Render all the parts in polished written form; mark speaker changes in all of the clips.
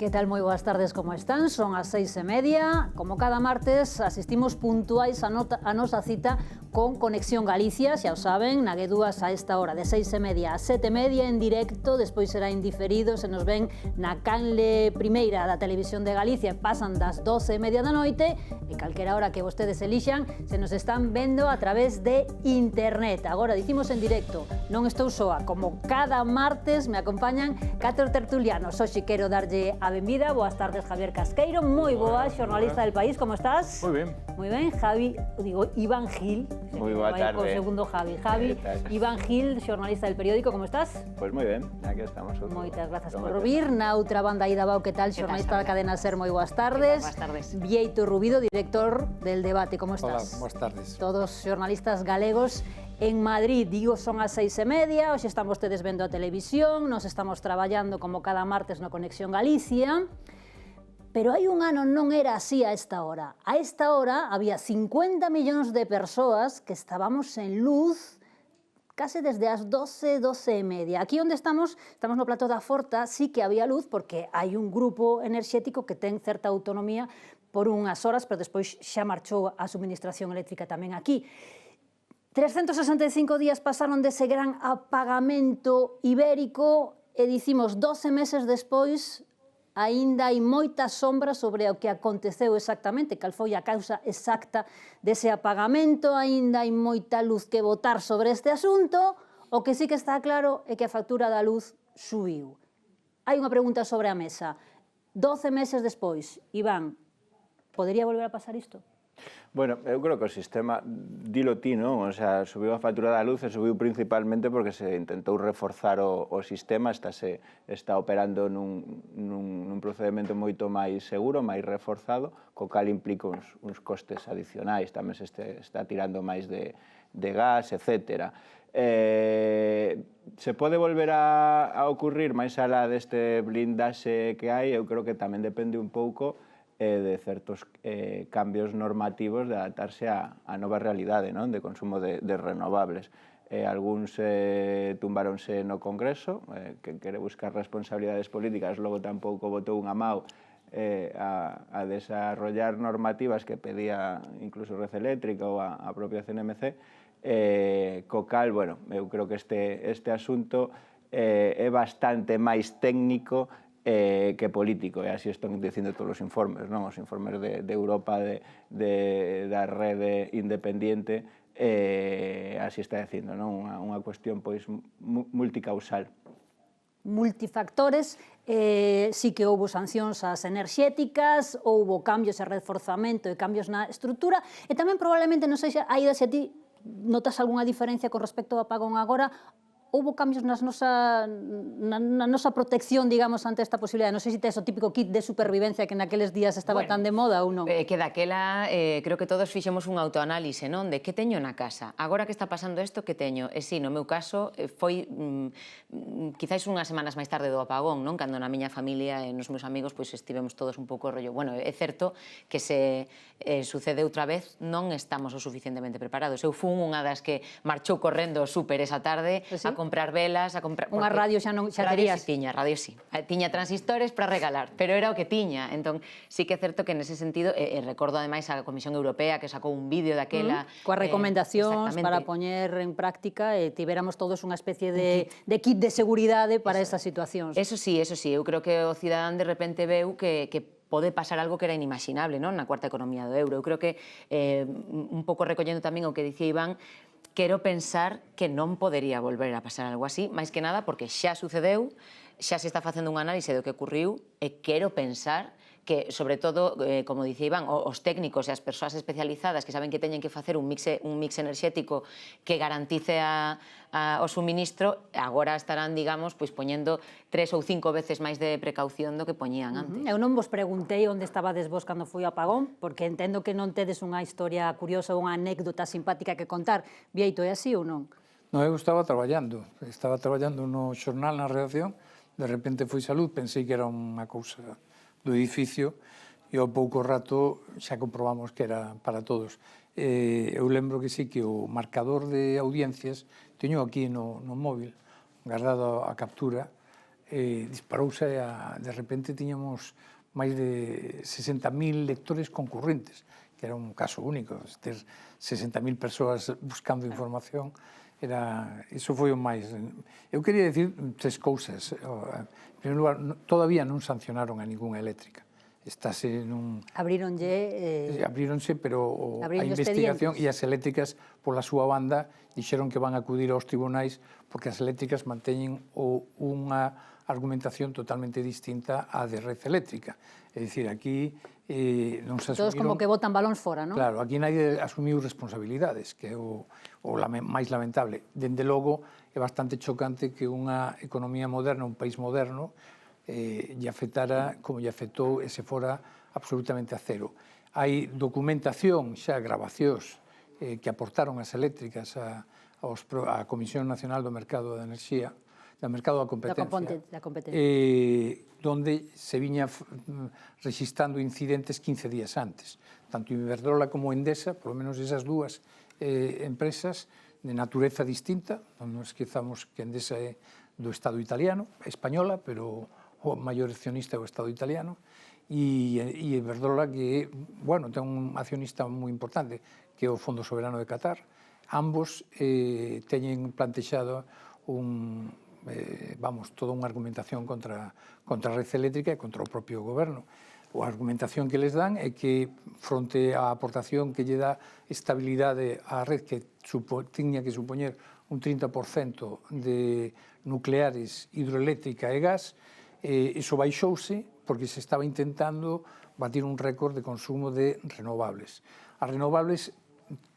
Speaker 1: Que tal? Moi boas tardes, como están? Son as 6:30. Como cada martes, asistimos puntuais a nosa cita con Conexión Galicia, xa o saben, na G2 a esta hora, de 6:30 a 7:30 en directo, despois será indiferido, se nos ven na canle primeira da Televisión de Galicia, pasan das 12:30 da noite, e calquera hora que vostedes elixan, se nos están vendo a través de internet. Agora, dicimos en directo, non estou soa, como cada martes me acompañan 4 tertulianos. Hoxe quero darlle a benvida. Boas tardes, Javier Casqueiro, moi boa, xornalista del País, como estás?
Speaker 2: Moi ben.
Speaker 1: Moi ben, Iván Gil.
Speaker 2: Moi boa tarde.
Speaker 1: Co segundo Javi. Iván Gil, xornalista del periódico, como estás?
Speaker 2: Pois moi ben, aquí estamos.
Speaker 1: Moitas grazas por vir. Na outra banda, Ida Bau, que tal? Xornalista da cadena SER, moi boas tardes.
Speaker 3: Boas tardes.
Speaker 1: Vieito Rubido, director del Debate, como estás?
Speaker 4: Hola, boas tardes.
Speaker 1: Todos xornalistas galegos en Madrid. Digo, son as 6:30, hoxe están vostedes vendo a televisión, nos estamos traballando como cada martes no Conexión Galicia. Pero hai un ano non era así a esta hora. A esta hora había 50 millóns de persoas que estábamos en luz case desde as 12:30. Aquí onde estamos no Plató da Forta, sí que había luz porque hai un grupo enerxético que ten certa autonomía por unhas horas, pero despois xa marchou a suministración eléctrica tamén aquí. 365 días pasaron dese gran apagamento ibérico e dicimos 12 meses despois aínda hai moitas sombras sobre o que aconteceu exactamente, cal foi a causa exacta dese apagamento, aínda hai moita luz que botar sobre este asunto, o que sí que está claro é que a factura da luz subiu. Hai unha pregunta sobre a mesa. 12 meses despois, Iván, podería volver a pasar isto?
Speaker 2: Bueno, eu creo que o sistema, dilo ti, non? O sea, subiu a factura da luz e subiu principalmente porque se intentou reforzar o sistema, está operando nun procedimento moito máis seguro, máis reforzado, co cal implica uns costes adicionais, tamén se está tirando máis de gas, etc. Se pode volver a ocurrir máis alá deste blindaxe que hai, eu creo que tamén depende un pouco de certos cambios normativos de adaptarse a nova realidade, non? De consumo de renovables. Algúns tumbáronse no Congreso, que quere buscar responsabilidades políticas, logo tampouco botou unha mau a desarrollar normativas que pedía incluso Red Eléctrica ou a propia CNMC, co cal, bueno, eu creo que este asunto é bastante máis técnico que político, e así están dicindo todos os informes, non? Os informes de Europa, da rede independiente, así está dicindo, non? Unha cuestión pois multicausal.
Speaker 1: Multifactores, sí que houbo sancións ás enerxéticas, houbo cambios e reforzamento e cambios na estrutura, e tamén probablemente, non sei se Aida, se ti notas algunha diferencia con respecto ao apagón agora, houbo cambios na nosa protección, digamos, ante esta posibilidade. Non sei se tes o típico kit de supervivencia que naqueles días estaba tan de moda ou non.
Speaker 3: Que daquela, creo que todos fixemos un autoanálise, non? De que teño na casa? Agora que está pasando isto, que teño? E si, no meu caso, foi quizáis unhas semanas máis tarde do apagón, non? Cando na miña familia e nos meus amigos pois estivemos todos un pouco rollo. Bueno, é certo que se sucede outra vez, non estamos o suficientemente preparados. Eu fui unha das que marchou correndo ao súper esa tarde a comprar velas, a comprar...
Speaker 1: Unha radio xa terías?
Speaker 3: Radio sí. Tiña transistores para regalar, pero era o que tiña. Entón, sí que é certo que nese sentido, e recordo ademais a Comisión Europea que sacou un vídeo daquela...
Speaker 1: Coas recomendacións para poñer en práctica e tivéramos todos unha especie de kit de seguridade para estas situacións.
Speaker 3: Eso sí, eu creo que o cidadán de repente veu que pode pasar algo que era inimaginable, non? Na cuarta economía do euro. Eu creo que, un pouco recollendo tamén o que dicía Iván, quero pensar que non podería volver a pasar algo así, máis que nada porque xa sucedeu, xa se está facendo un análise do que ocurriu e quero pensar que, sobre todo, como dice Iván, os técnicos e as persoas especializadas que saben que teñen que facer un mix enerxético que garantice o suministro, agora estarán, digamos, pois poñendo 3 ou 5 veces máis de precaución do que poñían antes.
Speaker 1: Eu non vos preguntei onde estabades vos cando foi o apagón, porque entendo que non tedes unha historia curiosa ou unha anécdota simpática que contar. Vieito, é así ou non?
Speaker 4: Non, eu estaba traballando no xornal, na redacción, de repente foi salud, pensei que era unha cousa do edificio e ao pouco rato xa comprobamos que era para todos. Eu lembro que sí que o marcador de audiencias teño aquí no móvil, guardado a captura, disparouse de repente tiñamos máis de 60.000 lectores concurrentes, que era un caso único, ter 60.000 persoas buscando información, iso foi o máis. Eu quería dicir tres cousas. En primeiro lugar, todavía non sancionaron a ninguna eléctrica. Estáse nun... Abríronse, pero a investigación e as eléctricas, pola súa banda, dixeron que van a acudir aos tribunais porque as eléctricas manteñen unha argumentación totalmente distinta á de Red Eléctrica. É dicir, aquí non se asumiron...
Speaker 1: Todos como que botan balóns fora, non?
Speaker 4: Claro, aquí nadie asumiu responsabilidades, que é o máis lamentable. Dende logo, é bastante chocante que unha economía moderna, un país moderno, lle afectara como lle afectou e se fora absolutamente a cero. Hai documentación, xa grabacións, que aportaron as eléctricas á Comisión Nacional do Mercado de Enerxía, do Mercado da Competencia, donde se viña registrando incidentes 15 días antes. Tanto Iberdrola como Endesa, por lo menos esas dúas empresas de natureza distinta, non nos esquezamos que Endesa é do Estado italiano, española, pero o maior accionista é o Estado italiano, e Iberdrola, que, bueno, ten un accionista moi importante, que é o Fondo Soberano de Qatar. Ambos teñen plantexado toda unha argumentación contra a Red Eléctrica e contra o propio goberno. A argumentación que les dan é que, fronte á aportación que lle dá estabilidade á red, que tiña que supoñer un 30% de nucleares, hidroeléctrica e gas, iso baixouse porque se estaba intentando batir un récord de consumo de renovables. As renovables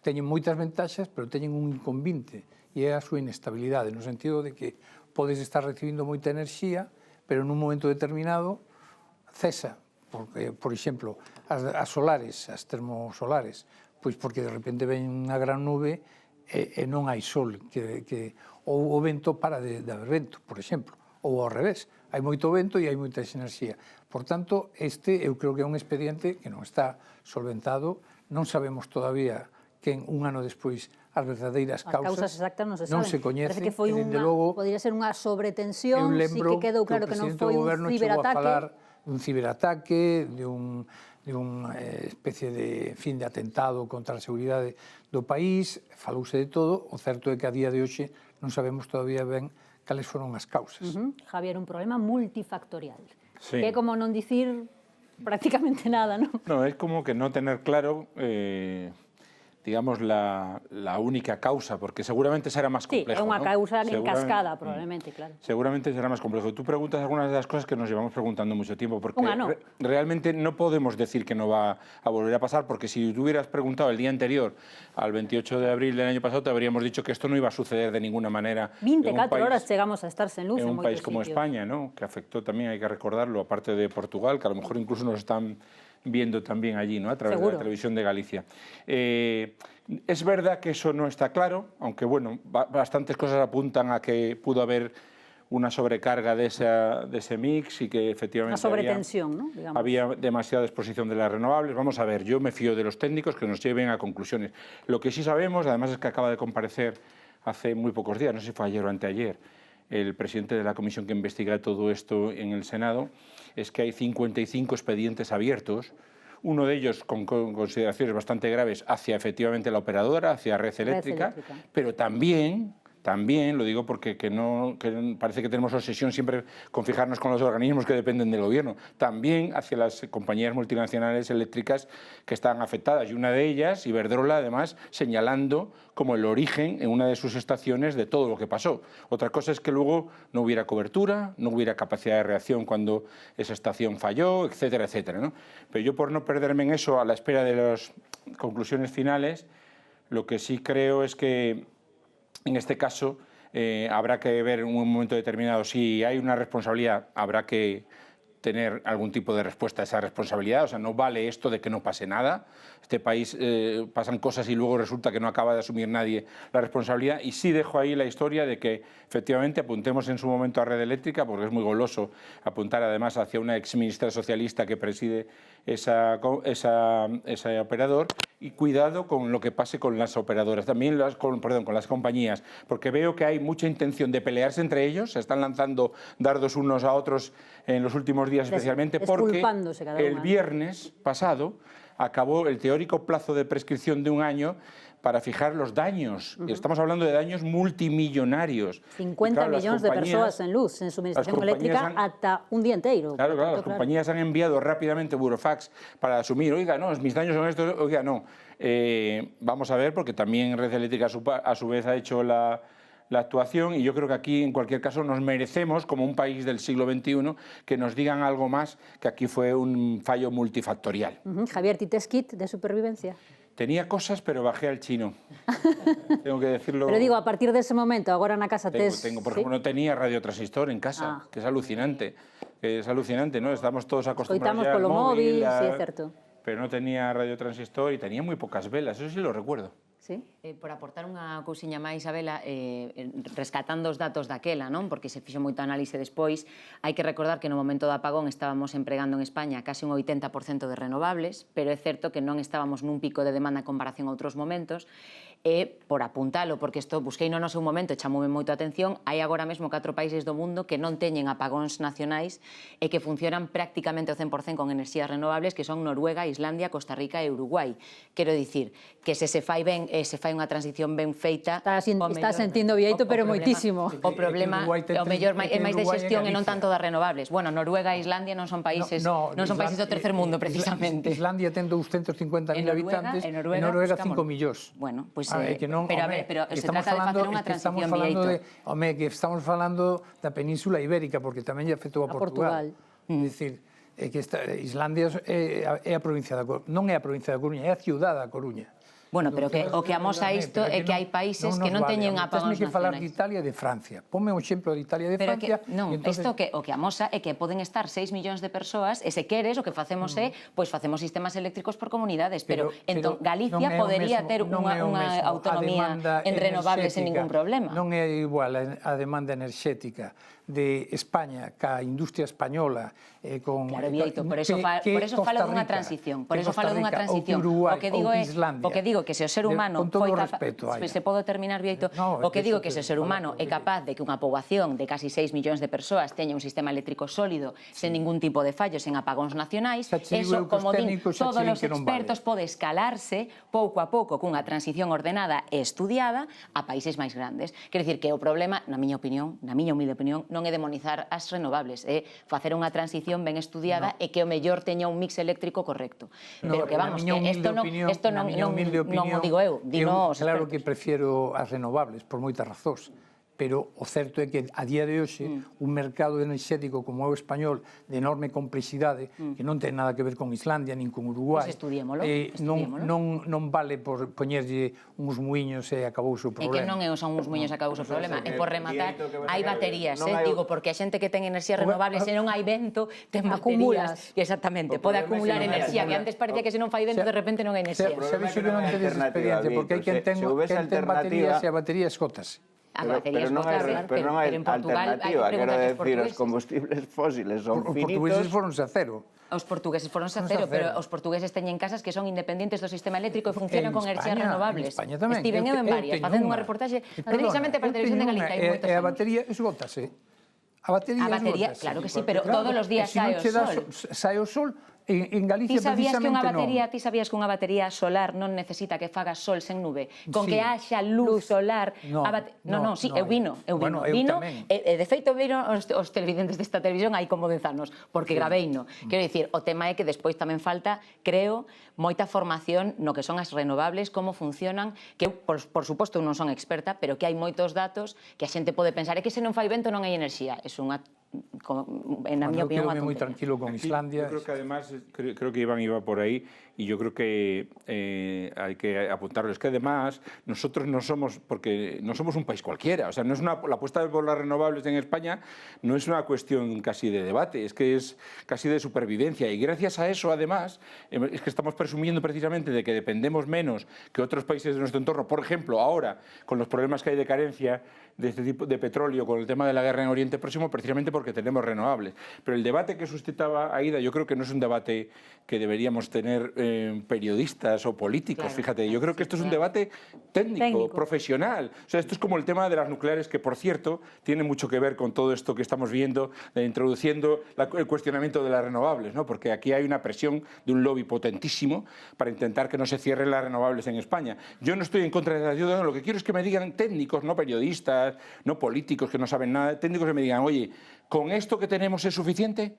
Speaker 4: teñen moitas ventaxas, pero teñen un inconvinte, e é a súa inestabilidade, no sentido de que podes estar recibindo moita enerxía, pero nun momento determinado cesa, porque, por exemplo, as solares, as termosolares, pois porque de repente ven unha gran nube e non hai sol, ou o vento para de haber vento, por exemplo, ou ao revés, hai moito vento e hai moita enerxía. Por tanto, eu creo que é un expediente que non está solventado, non sabemos todavía que un ano despois as verdadeiras causas
Speaker 1: exactas
Speaker 4: non se coñecen, e dende logo
Speaker 1: podría ser unha sobretensión, si que quedou claro que non foi un ciberataque.
Speaker 4: Un ciberataque, de unha especie de fin de atentado contra a seguridade do país, falouse de todo. O certo é que a día de hoxe non sabemos todavía ben cales foron as causas.
Speaker 1: Javier, un problema multifactorial,
Speaker 5: sí.
Speaker 1: Que é como non dicir prácticamente nada, non?
Speaker 5: No, es como que no tener claro, digamos, la única causa, porque seguramente será más complejo.
Speaker 1: Sí, é unha causa en cascada, probablemente, claro.
Speaker 5: Seguramente será más complejo. Tú preguntas algunas de las cosas que nos llevamos preguntando mucho tiempo, porque realmente no podemos decir que no va a volver a pasar, porque si tú hubieras preguntado el día anterior, al 28 de abril del año pasado, te habríamos dicho que esto no iba a suceder de ninguna manera.
Speaker 1: 24 horas llegamos a estar sin luz
Speaker 5: en un país como España, ¿no? Que afectó también, hay que recordarlo, aparte de Portugal, que a lo mejor incluso nos están viendo también allí, ¿no? A través de la televisión de Galicia. Es verdad que eso no está claro, aunque bueno, bastantes cosas apuntan a que pudo haber una sobrecarga de ese mix y que efectivamente
Speaker 1: una sobretensión, ¿no? Digamos.
Speaker 5: Había demasiada exposición de las renovables. Vamos a ver, yo me fío de los técnicos que nos lleven a conclusiones. Lo que sí sabemos, además, es que acaba de comparecer hace muy pocos días, no sé si fue ayer o anteayer, el presidente de la comisión que investiga todo esto en el Senado, es que hay 55 expedientes abiertos, uno de ellos con consideraciones bastante graves hacia efectivamente la operadora, hacia Red Eléctrica, pero también, lo digo porque que parece que tenemos obsesión siempre con fijarnos con los organismos que dependen del gobierno, también hacia las compañías multinacionales eléctricas que están afectadas, y una de ellas, Iberdrola, además, señalando como el origen en una de sus estaciones de todo lo que pasó. Otra cosa es que luego no hubiera cobertura, no hubiera capacidad de reacción cuando esa estación falló, etcétera, etcétera, ¿no? Pero yo, por no perderme en eso, a la espera de las conclusiones finales, lo que sí creo es que en este caso habrá que ver en un momento determinado si hay una responsabilidad, habrá que tener algún tipo de respuesta a esa responsabilidad. O sea, no vale esto de que no pase nada. Este país pasan cosas y luego resulta que no acaba de asumir nadie la responsabilidad. Y sí dejo ahí la historia de que efectivamente apuntemos en su momento a Red Eléctrica, porque es muy goloso apuntar además hacia una exministra socialista que preside ese operador, y cuidado con lo que pase con las operadoras, también con las compañías, porque veo que hay mucha intención de pelearse entre ellos, se están lanzando dardos unos a otros en los últimos días, especialmente porque el viernes pasado acabó el teórico plazo de prescripción de 1 año para fijar los daños. Estamos hablando de daños multimillonarios.
Speaker 1: 50 millones de persoas en luz, en suministración eléctrica, ata un día inteiro.
Speaker 5: Claro, las compañías han enviado rápidamente burofax para asumir, oiga, no, mis daños son estos, oiga, no. Vamos a ver, porque también Red Eléctrica a su vez ha hecho la actuación, y yo creo que aquí, en cualquier caso, nos merecemos, como un país del siglo XXI, que nos digan algo más, que aquí fue un fallo multifactorial.
Speaker 1: Javier, ¿tienes kit de supervivencia?
Speaker 5: Tenía cosas, pero bajé al chino. Tengo que decirlo.
Speaker 1: Pero digo, a partir de ese momento, agora na casa tes...
Speaker 5: Tengo, por ejemplo, no tenía radiotransistor en casa, que es alucinante. ¿No? Estamos todos acostumbrados ya al móvil,
Speaker 1: sí, es cierto.
Speaker 5: Pero no tenía radiotransistor y tenía muy pocas velas, eso sí lo recuerdo.
Speaker 1: Sí?
Speaker 3: Por aportar unha cousiña máis, Isabela, rescatando os datos daquela, non? Porque se fixo moito análise despois, hai que recordar que no momento do apagón estábamos empregando en España case un 80% de renovables, pero é certo que non estábamos nun pico de demanda en comparación a outros momentos, e, por apuntalo, porque isto busquei no seu momento e chamoume moito a atención, hai agora mesmo 4 países do mundo que non teñen apagóns nacionais e que funcionan prácticamente ao 100% con enerxías renovables, que son Noruega, Islandia, Costa Rica e Uruguai. Quero dicir que se fai ben, se fai unha transición ben feita...
Speaker 1: Está sentindo Vieito, pero moitísimo.
Speaker 3: O problema, o mellor, é máis de xestión e non tanto das renovables. Bueno, Noruega e Islandia non son países do tercer mundo, precisamente.
Speaker 4: Islandia ten 250.000 habitantes e Noruega 5 millóns.
Speaker 3: Bueno, pois...
Speaker 4: Pero
Speaker 3: se trata de facer unha transición, Vieito.
Speaker 4: Home, que estamos falando da Península Ibérica, porque tamén lle afectou a Portugal. É dicir, que Islandia é a provincia da Coruña, non é a provincia da Coruña, é a ciudad da Coruña.
Speaker 3: Bueno, pero o que amosa isto é que hai países que non teñen apagóns nacionais.
Speaker 4: Tens que falar de Italia e de Francia. Ponme un exemplo de Italia e de Francia.
Speaker 3: Non, isto o que amosa é que poden estar 6 millóns de persoas e se queres o que facemos é, pois facemos sistemas eléctricos por comunidades, pero entón Galicia podería ter unha autonomía en renovables sen ningún problema.
Speaker 4: Non é igual a demanda enerxética de España ca industria española con...
Speaker 3: Claro, Vieito, por eso falo dunha transición. Por eso falo dunha transición. O que digo que se o ser humano...
Speaker 4: Con todo o respeto,
Speaker 3: se podo terminar, Vieito, o que digo que se o ser humano é capaz de que unha poboación de casi 6 millóns de persoas teña un sistema eléctrico sólido, sen ningún tipo de fallos, sen apagóns nacionais, eso, como din todos os expertos, pode escalarse pouco a pouco cunha transición ordenada e estudiada a países máis grandes. Quero dicir que o problema, na miña humilde opinión, non é demonizar as renovables, é facer unha transición ben estudiada e que o mellor teña un mix eléctrico correcto. Pero que vamos, que isto non o digo eu, dino os expertos.
Speaker 4: Claro que prefiero as renovables por moitas razóns, pero o certo é que a día de hoxe un mercado enerxético como é o español de enorme complexidade, que non ten nada que ver con Islandia nin con Uruguai, non vale por poñerlle uns muiños e acabouse o problema.
Speaker 3: É que non son uns muiños e acabouse o problema, é por rematar, hai baterías, digo, porque a xente que ten enerxías renovables e non hai vento, ten baterías, exactamente, pode acumular enerxía, que antes parecía que se non fai vento, de repente non hai enerxía.
Speaker 4: Sabes que non tedes experiencia, porque hai quen ten baterías e a batería escótase.
Speaker 2: Pero non hai alternativa, quero decir, os combustibles fósiles son finitos.
Speaker 4: Os portugueses foronse a cero.
Speaker 3: Os portugueses foronse a cero, pero os portugueses teñen casas que son independentes do sistema eléctrico e funcionan con enerxías renovables. Estiven eu en varias, facendo unha reportaxe precisamente para a Televisión de Galicia.
Speaker 4: E a batería esgótase. A batería,
Speaker 3: claro que sí, pero todos os días sae o sol.
Speaker 4: Sae o sol. En Galicia precisamente non.
Speaker 3: Ti sabías que unha batería solar non necesita que faga sol sen nube? Con que haxa luz solar... Non, sí, eu vino. De feito, viron os televidentes desta televisión hai como 10 anos, porque graveino. Quero dicir, o tema é que despois tamén falta, creo, moita formación no que son as renovables, como funcionan, que eu, por suposto, non son experta, pero que hai moitos datos que a xente pode pensar, é que se non fai vento non hai enerxía. É unha... en a miña opinión,
Speaker 4: moi tranquilo con Islandia.
Speaker 5: Yo creo que además, creo que Iván iba por ahí, y yo creo que hay que apuntarlo. Es que además nosotros no somos, porque no somos un país cualquiera, o sea, no es la apuesta por las renovables en España no es una cuestión casi de debate, es que es casi de supervivencia, y gracias a eso además es que estamos presumiendo precisamente de que dependemos menos que otros países de nuestro entorno. Por ejemplo, ahora, con los problemas que hay de carencia de este tipo de petróleo, con el tema de la guerra en Oriente Próximo, precisamente porque porque tenemos renovables. Pero el debate que suscitaba Aida, yo creo que no es un debate que deberíamos tener periodistas o políticos,
Speaker 3: claro,
Speaker 5: fíjate, yo creo que esto es un debate técnico, profesional. O sea, esto es como el tema de las nucleares, que por cierto tiene mucho que ver con todo esto que estamos viendo, introduciendo el cuestionamiento de las renovables, ¿no? Porque aquí hay una presión de un lobby potentísimo para intentar que no se cierren las renovables en España. Yo no estoy en contra de la ayuda, lo que quiero es que me digan técnicos, no periodistas, no políticos que no saben nada, técnicos que me digan, oye, ¿con esto que tenemos es suficiente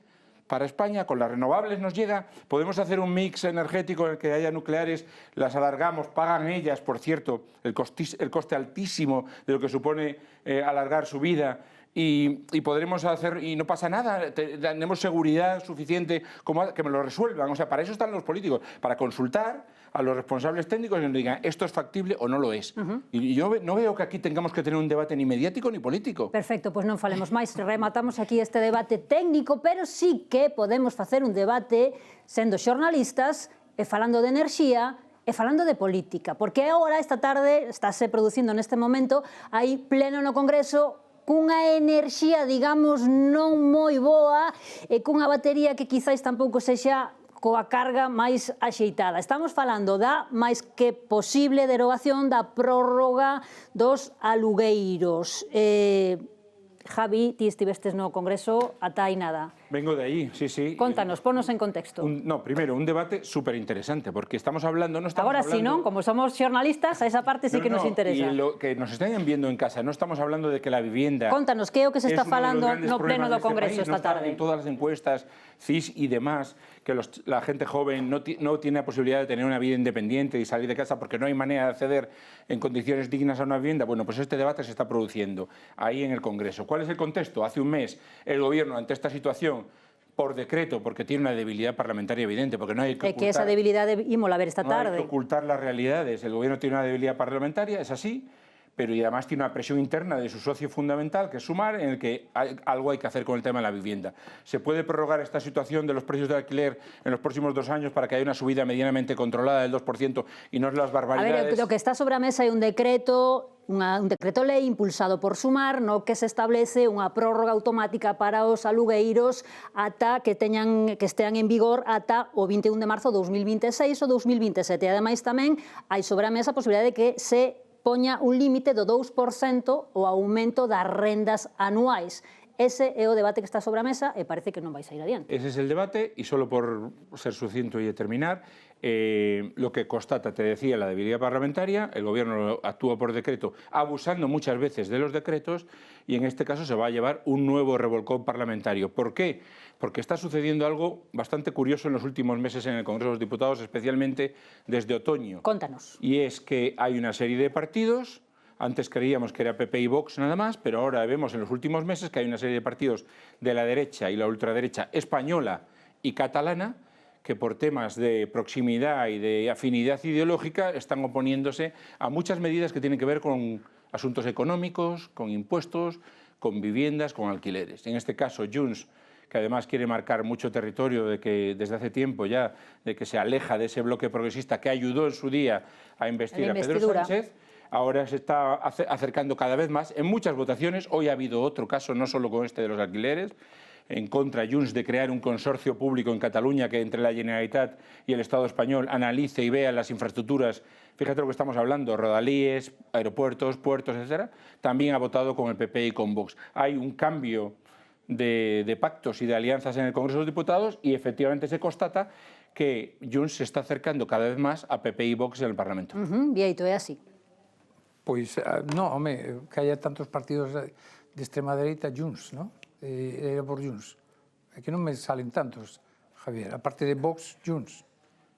Speaker 5: para España? ¿Con las renovables nos llega? ¿Podemos hacer un mix energético en el que haya nucleares, las alargamos, pagan ellas, por cierto, el coste altísimo de lo que supone alargar su vida? Y podremos hacer, y no pasa nada, tenemos seguridad suficiente como que me lo resuelvan. O sea, para eso están los políticos, para consultar a los responsables técnicos y nos digan esto es factible o no lo es. Y yo no veo que aquí tengamos que tener un debate ni mediático ni político.
Speaker 1: Perfecto, pois non falemos máis, rematamos aquí este debate técnico, pero sí que podemos facer un debate sendo xornalistas e falando de enerxía e falando de política, porque agora, esta tarde, estáse producindo neste momento, hai pleno no Congreso cunha enerxía, digamos, non moi boa e cunha batería que quizáis tampouco sexa coa carga máis axeitada. Estamos falando da máis que posible derogación da prórroga dos alugueiros. Javi, ti estivestes no Congreso ata aí nada.
Speaker 5: Vengo de ahí, sí, sí.
Speaker 1: Contanos, ponnos en contexto.
Speaker 5: No, primero, un debate súper interesante, porque estamos hablando...
Speaker 1: Ahora sí, ¿no? Como somos xornalistas, a esa parte sí que nos interesa.
Speaker 5: Y lo que nos estén viendo en casa, no estamos hablando de que la vivienda...
Speaker 1: Contanos, que é o que se está falando no pleno do Congreso esta tarde?
Speaker 5: En todas las encuestas, CIS y demás, que la gente joven no tiene la posibilidad de tener una vida independiente y salir de casa porque no hay manera de acceder en condiciones dignas a una vivienda. Bueno, pues este debate se está produciendo ahí en el Congreso. ¿Cuál es el contexto? Hace un mes el Gobierno, ante esta situación, por decreto, porque tiene una debilidad parlamentaria evidente, porque no hay que ocultar...
Speaker 1: que esa debilidad ímola a ver esta tarde.
Speaker 5: No hay que ocultar las realidades. El Gobierno tiene una debilidad parlamentaria, es así, pero y además tiene una presión interna de su socio fundamental, que es Sumar, en el que algo hay que hacer con el tema de la vivienda. ¿Se puede prorrogar esta situación de los precios de alquiler en los próximos 2 años para que haya una subida medianamente controlada del 2% y no es las barbaridades?
Speaker 1: A ver, lo que está sobre a mesa é un decreto lei impulsado por Sumar no que se establece unha prórroga automática para os alugueiros ata que estean en vigor ata o 21 de marzo de 2026 ou 2027. E ademais tamén hai sobre a mesa a posibilidade de que se poña un límite do 2% o aumento das rendas anuais. Ese é o debate que está sobre a mesa e parece que non vai sair adiante.
Speaker 5: Ese es el debate y solo por ser sucinto y terminar, lo que constata, te decía, la debilidad parlamentaria, el Gobierno actúa por decreto, abusando muchas veces de los decretos y en este caso se va a llevar un nuevo revolcón parlamentario. ¿Por qué? Porque está sucediendo algo bastante curioso en los últimos meses en el Congreso de los Diputados, especialmente desde otoño.
Speaker 1: Contanos.
Speaker 5: Y es que hay una serie de partidos. Antes creíamos que era PP y Vox nada más, pero ahora vemos en los últimos meses que hay una serie de partidos de la derecha y la ultraderecha española y catalana que por temas de proximidad y de afinidad ideológica están oponiéndose a muchas medidas que tienen que ver con asuntos económicos, con impuestos, con viviendas, con alquileres. En este caso, Junts, que además quiere marcar mucho territorio de que desde hace tiempo ya de que se aleja de ese bloque progresista que ayudó en su día a investir a Pedro Sánchez, ahora se está acercando cada vez más en muchas votaciones. Hoy ha habido otro caso, no solo con este de los alquileres, en contra Junts de crear un consorcio público en Cataluña que entre la Generalitat y el Estado español analice y vea las infraestructuras. Fíjate lo que estamos hablando, rodalíes, aeropuertos, puertos, etcétera. También ha votado con el PP y con Vox. Hay un cambio de pactos y de alianzas en el Congreso de los Diputados y efectivamente se constata que Junts se está acercando cada vez más a PP y Vox en el Parlamento.
Speaker 1: Vieito, é así.
Speaker 4: Pois, non, home, que haya tantos partidos de extrema dereita, Junts, non? Era por Junts. É que non me salen tantos, Javier. Aparte de Vox, Junts.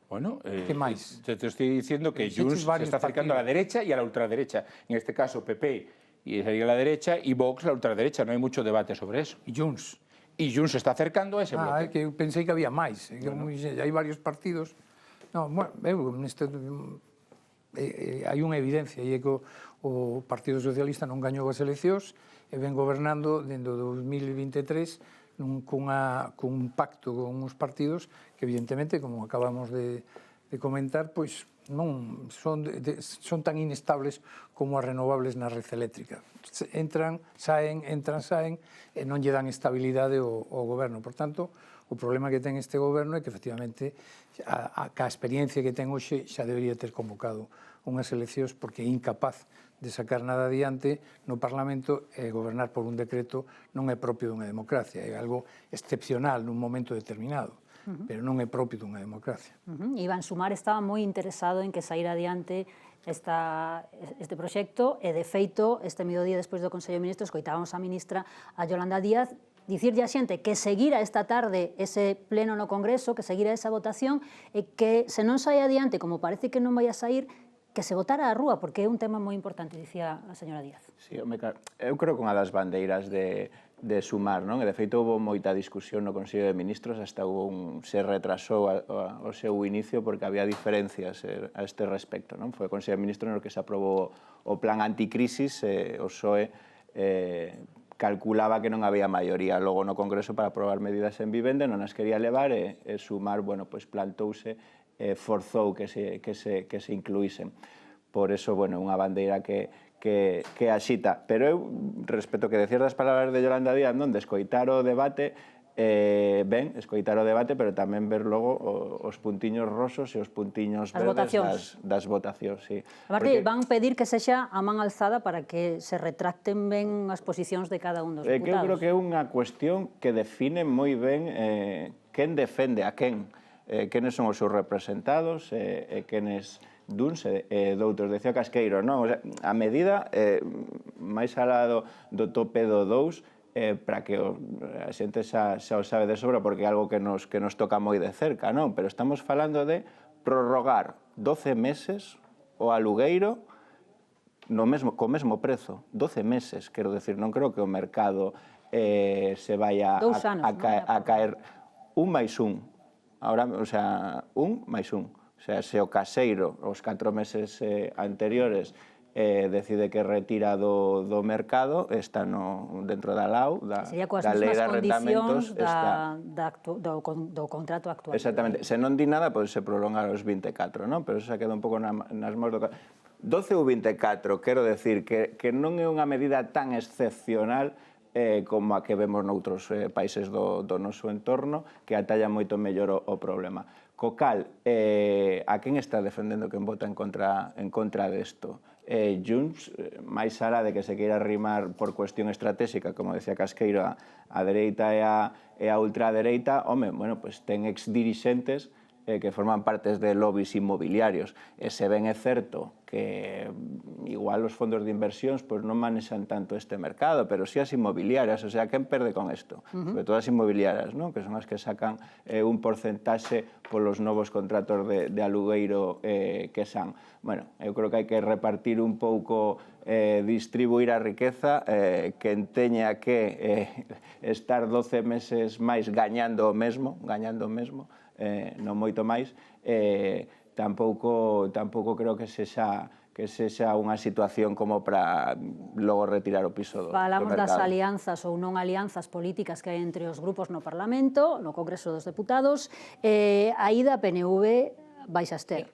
Speaker 5: Bueno,
Speaker 4: ¿qué más?
Speaker 5: Te estoy diciendo que Junts se está acercando a la derecha y a la ultraderecha. En este caso, PP y sería la derecha y Vox la ultraderecha. No hay mucho debate sobre eso.
Speaker 4: Y Junts.
Speaker 5: Y Junts se está acercando a ese bloque.
Speaker 4: É que eu pensei que había máis. Hai varios partidos. Non, bueno, hai unha evidencia, e é que o Partido Socialista non gañou as eleccións e ven gobernando dentro do 2023 cun pacto con uns partidos que evidentemente, como acabamos de comentar, pois son tan inestables como as renovables na red eléctrica. Entran, saen, e non lle dan estabilidade ao goberno. Por tanto, o problema que ten este goberno é que, efectivamente, a experiencia que ten hoxe xa debería ter convocado unhas eleccións porque é incapaz de sacar nada adiante no Parlamento e gobernar por un decreto non é propio dunha democracia, é algo excepcional nun momento determinado, pero non é propio dunha democracia.
Speaker 1: Iván Sumar estaba moi interesado en que saíra adiante este proxecto e, de feito, este mediodía despois do Consello de Ministros, coitábamos a ministra, a Yolanda Díaz, dicirlle a xente que seguira esta tarde ese pleno no Congreso, que seguira esa votación, e que se non sai adiante, como parece que non vai a sair, que se votara á rúa, porque é un tema moi importante, dicía a señora Díaz.
Speaker 2: Sí, eu creo que unha das bandeiras de Sumar, non? E, de feito, houve moita discusión no Consello de Ministros, hasta se retrasou o seu inicio porque había diferencias a este respecto, non? Foi o Consello de Ministros no que se aprobou o plan anticrisis, o PSOE calculaba que non había maioría logo no Congreso para aprobar medidas en vivenda, non as quería levar e Sumar, bueno, pois plantouse, forzou que se incluísen. Por eso, bueno, unha bandeira que axita. Pero eu, respecto que decías das palabras de Yolanda Díaz, non, de escoitar o debate, escoitar o debate, pero tamén ver logo os puntiños rosos e os puntiños verdes das votacións.
Speaker 1: Aparte, van pedir que sexa a man alzada para que se retracten ben as posicións de cada un dos deputados.
Speaker 2: Eu creo que é unha cuestión que define moi ben quen defende a quen, quenes son os seus representados e quenes duns e doutros. Decía Casqueiro, non? A medida máis alá do tope do 2 para que a xente xa o sabe de sobra porque é algo que nos toca moi de cerca, non? Pero estamos falando de prorrogar 12 meses o alugueiro co mesmo prezo. 12 meses, quero decir, non creo que o mercado se vaya a caer un máis un. Ahora, o sea, un máis un. O sea, se o caseiro, os 4 meses anteriores, decide que retira do mercado, está dentro da LAU, da Lei de Arrendamentos.
Speaker 1: Sería coas mesmas condicións do contrato actual.
Speaker 2: Exactamente. Se non di nada, pode se prolongar os 24, non? Pero eso se queda un pouco nas mãos do... 12 ou 24, quero decir que non é unha medida tan excepcional como a que vemos noutros países do noso entorno, que atalla moito mellor o problema. Co cal, a quen está defendendo quen vota en contra desto? Junts, máis alá de que se queira arrimar por cuestión estratégica, como decía Casqueiro, a dereita e a ultradereita, home, bueno, pues ten exdirixentes que forman partes de lobbies inmobiliarios. E se ben é certo que igual os fondos de inversións non manexan tanto este mercado, pero si as inmobiliarias, o sea, quen perde con isto? Sobre todo as inmobiliarias, que son as que sacan un porcentaxe polos novos contratos de alugueiro que san. Bueno, eu creo que hai que repartir un pouco, distribuir a riqueza, que teña que estar 12 meses máis gañando o mesmo, non moito máis, tampouco creo que sexa unha situación como para logo retirar o piso do mercado.
Speaker 1: Falamos das alianzas ou non alianzas políticas que hai entre os grupos no Parlamento, no Congreso dos Deputados. A ida PNV vais a ter.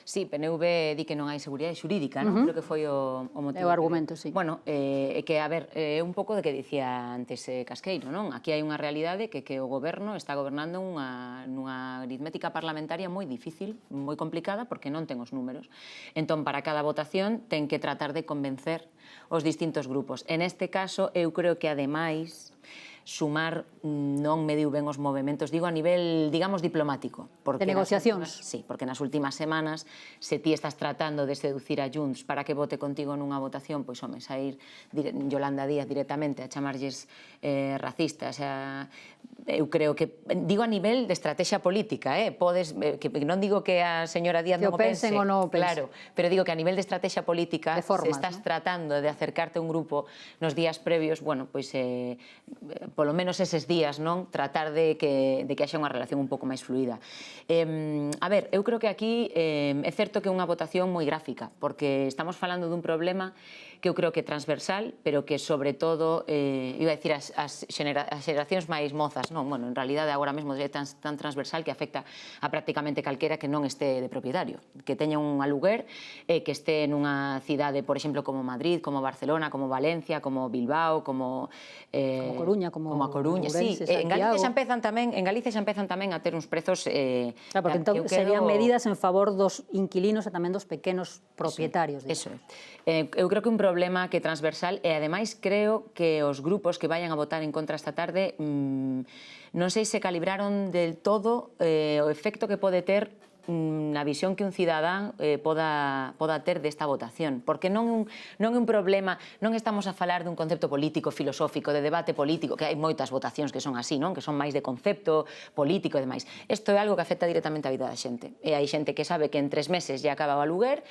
Speaker 3: Sí, PNV di que non hai seguridade xurídica, non? Creo que foi o motivo.
Speaker 1: É o argumento, sí.
Speaker 3: Bueno, é que, a ver, é un pouco de que dicía antes Casqueiro, non? Aquí hai unha realidade que o goberno está gobernando nunha aritmética parlamentaria moi difícil, moi complicada, porque non ten os números. Entón, para cada votación, ten que tratar de convencer os distintos grupos. En este caso, eu creo que, ademais, Sumar non mediu ben os movementos, digo a nivel, digamos, diplomático.
Speaker 1: De negociacións.
Speaker 3: Sí, porque nas últimas semanas, se ti estás tratando de seducir a Junts para que vote contigo nunha votación, pois, home, sair Yolanda Díaz directamente a chamarlles racistas, eu creo que, digo a nivel de estrategia política, podes, que non digo que a señora Díaz non o pense,
Speaker 1: ou non o pense,
Speaker 3: claro, pero digo que a nivel de estrategia política, se estás tratando de acercarte a un grupo nos días previos, bueno, pois polo menos eses días, non? Tratar de que haxa unha relación un pouco máis fluida. A ver, eu creo que aquí é certo que é unha votación moi gráfica, porque estamos falando dun problema que eu creo que é transversal, pero que, sobre todo, iba a dicir as xeracións máis mozas, non, bueno, en realidade agora mesmo é tan transversal que afecta a prácticamente calquera que non este de propietario, que teña un aluguer, que este nunha cidade, por exemplo, como Madrid, como Barcelona, como Valencia, como Bilbao, como
Speaker 1: Coruña, como
Speaker 3: a Coruña, sí. En Galicia xa empezan tamén a ter uns prezos
Speaker 1: Claro, porque entón serían medidas en favor dos inquilinos e tamén dos pequenos propietarios.
Speaker 3: Eso é. Eu creo que un problema que é transversal e ademais creo que os grupos que vayan a votar en contra esta tarde non sei se calibraron del todo o efecto que pode ter na visión que un cidadán poda ter desta votación, porque non é un problema, non estamos a falar dun concepto político, filosófico, de debate político, que hai moitas votacións que son así, non? Que son máis de concepto político e demais. Isto é algo que afecta directamente a vida da xente. E hai xente que sabe que en 3 meses ya acaba o aluguer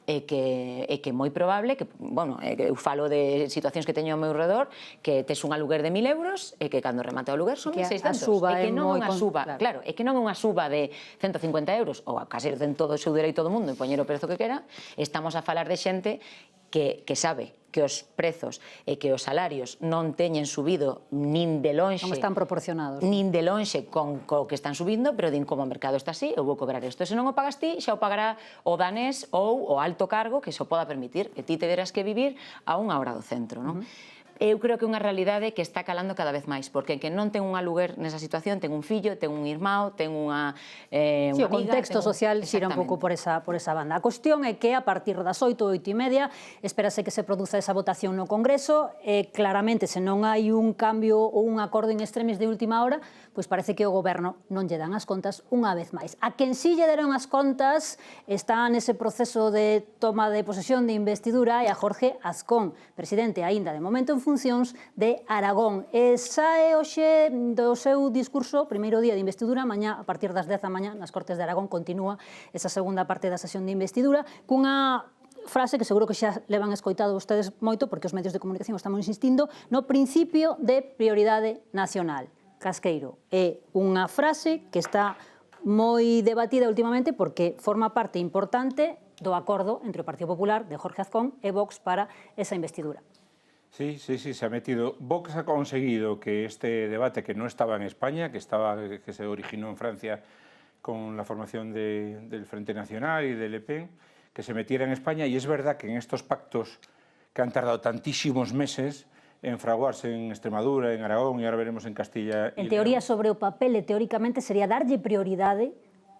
Speaker 3: e que é moi probable que, bueno, eu falo de situacións que teño ao meu redor, que tes un aluguer de 1.000 euros e que cando remata o aluguer son 1.600. E que non é unha suba, claro, é que non é unha suba de 150 euros, ou a case ten todo o seu dereito do mundo e poñer o prezo que quera, estamos a falar de xente que sabe que os prezos e que os salarios non teñen subido nin de lonxe,
Speaker 1: non están proporcionados,
Speaker 3: nin de lonxe con o que están subindo, pero din como o mercado está así, eu vou cobrar isto. Se non o pagas ti, xa o pagará o danés ou o alto cargo que se o poda permitir, e ti te verás que vivir a 1 hora do centro, non? Eu creo que é unha realidade que está calando cada vez máis, porque quen non ten un aluguer nesa situación, ten un fillo, ten un irmão, ten unha
Speaker 1: sí, o contexto social xira un pouco por esa banda. A cuestión é que a partir das 8, 8:30, espérase que se produza esa votación no Congreso, e claramente, se non hai un cambio ou un acordo en extremis de última hora, pois parece que o Goberno non lle dan as contas unha vez máis. A quen si lle deron as contas está nese proceso de toma de posesión de investidura e a Jorge Azcón, presidente aínda de momento en funcións de Aragón. E sae hoxe do seu discurso, primeiro día de investidura, mañá a partir das 10 da mañá nas Cortes de Aragón continúa esa segunda parte da sesión de investidura cunha frase que seguro que xa levan escoitado vostedes moito porque os medios de comunicación estamos insistindo no principio de prioridade nacional. Casqueiro, é unha frase que está moi debatida últimamente porque forma parte importante do acordo entre o Partido Popular de Jorge Azcón e Vox para esa investidura.
Speaker 5: Sí, se ha metido. Vox ha conseguido que este debate, que no estaba en España, que se originó en Francia con la formación del Frente Nacional y del Le Pen, que se metiera en España, y es verdad que en estos pactos que han tardado tantísimos meses en fraguarse en Extremadura, en Aragón, e ahora veremos en Castilla.
Speaker 1: En teoría, sobre o papel, teóricamente, sería darlle prioridade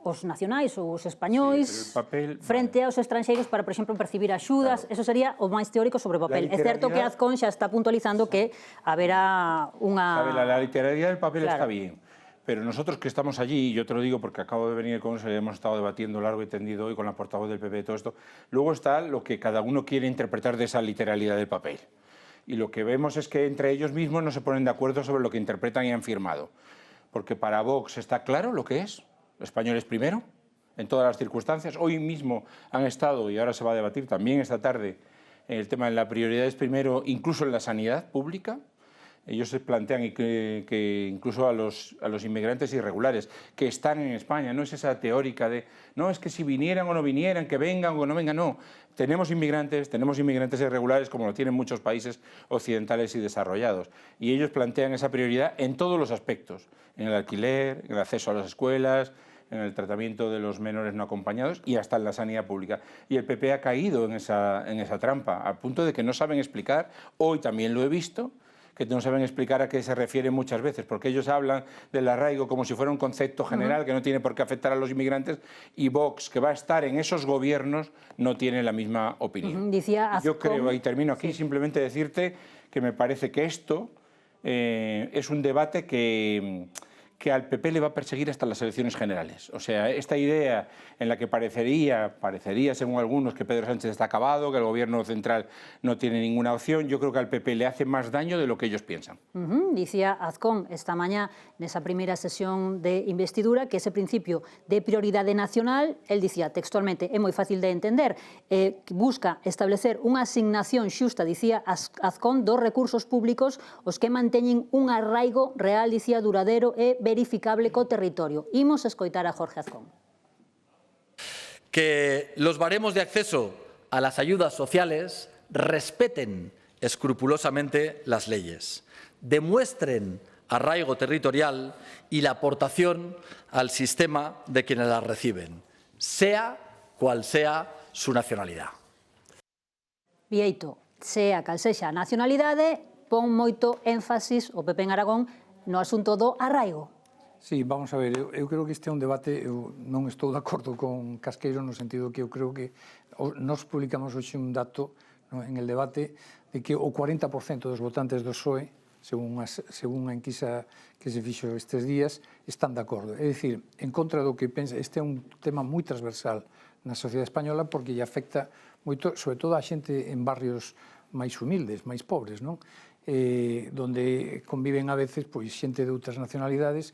Speaker 1: os nacionais ou os españóis frente aos estranxeiros para, por exemplo, percibir axudas. Eso sería o máis teórico sobre o papel. É certo que Azcón xa está puntualizando que haberá unha...
Speaker 5: La literalidad del papel está bien, pero nosotros que estamos allí, y yo te lo digo porque acabo de venir con eso y hemos estado debatiendo largo y tendido hoy con la portavoz del PP y todo esto, luego está lo que cada uno quiere interpretar de esa literalidad del papel. Y lo que vemos es que entre ellos mismos no se ponen de acuerdo sobre lo que interpretan y han firmado. Porque para Vox está claro lo que es. Españoles primero, en todas las circunstancias. Hoy mismo han estado, y ahora se va a debatir también esta tarde, el tema de la prioridad es primero, incluso en la sanidad pública. Ellos se plantean que incluso a los inmigrantes irregulares que están en España, no es esa teórica de, no, es que si vinieran o no vinieran, que vengan o no vengan, no. Tenemos inmigrantes irregulares como lo tienen muchos países occidentales y desarrollados. Y ellos plantean esa prioridad en todos los aspectos, en el alquiler, en el acceso a las escuelas, en el tratamiento de los menores no acompañados y hasta en la sanidad pública. Y el PP ha caído en esa trampa, al punto de que no saben explicar, hoy también lo he visto, que no saben explicar a qué se refieren muchas veces, porque ellos hablan del arraigo como si fuera un concepto general que no tiene por qué afectar a los inmigrantes, y Vox, que va a estar en esos gobiernos, no tiene la misma opinión. Yo creo, y termino aquí, simplemente decirte que me parece que esto es un debate que al PP le va a perseguir hasta las elecciones generales. O sea, esta idea en la que parecería según algunos, que Pedro Sánchez está acabado, que el gobierno central no tiene ninguna opción, yo creo que al PP le hace más daño de lo que ellos piensan.
Speaker 1: Dicía Azcón esta mañá nesa primeira sesión de investidura que ese principio de prioridade nacional, el dicía textualmente, é moi fácil de entender, busca establecer unha asignación xusta, dicía Azcón, dos recursos públicos os que manteñen un arraigo real, dicía, duradeiro e verificable co territorio. Imos escoitar a Jorge Azcón.
Speaker 6: Que los baremos de acceso a las ayudas sociales respeten escrupulosamente las leyes, demuestren arraigo territorial y la aportación al sistema de quienes la reciben, sea cual sea su nacionalidad.
Speaker 1: Bieito, sea cal sexa a nacionalidade, pon moito énfasis o PP en Aragón no asunto do arraigo.
Speaker 4: Sí, vamos a ver, eu creo que este é un debate, eu non estou de acordo con Casqueiro no sentido que eu creo que nós publicamos hoxe un dato en el debate de que o 40% dos votantes do PSOE, según a enquisa que se fixo estes días, están de acordo. É dicir, en contra do que pensa, este é un tema moi transversal na sociedade española porque lle afecta moito, sobre todo a xente en barrios máis humildes, máis pobres, non? Donde conviven a veces pois xente de outras nacionalidades,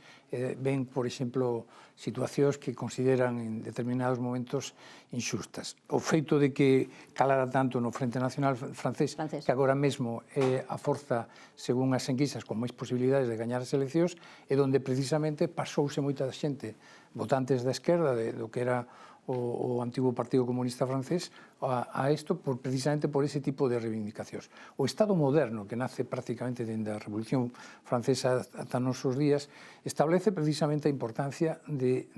Speaker 4: ven, por exemplo, situacións que consideran en determinados momentos inxustas. O feito de que calara tanto no Frente Nacional francés, que agora mesmo é a forza, según as enquisas, con máis posibilidades de gañar as eleccións, é onde precisamente pasouse moita xente, votantes da esquerda, do que era o antigo Partido Comunista francés a isto precisamente por ese tipo de reivindicacións. O Estado moderno, que nace prácticamente dende a Revolución Francesa ata nosos días, establece precisamente a importancia de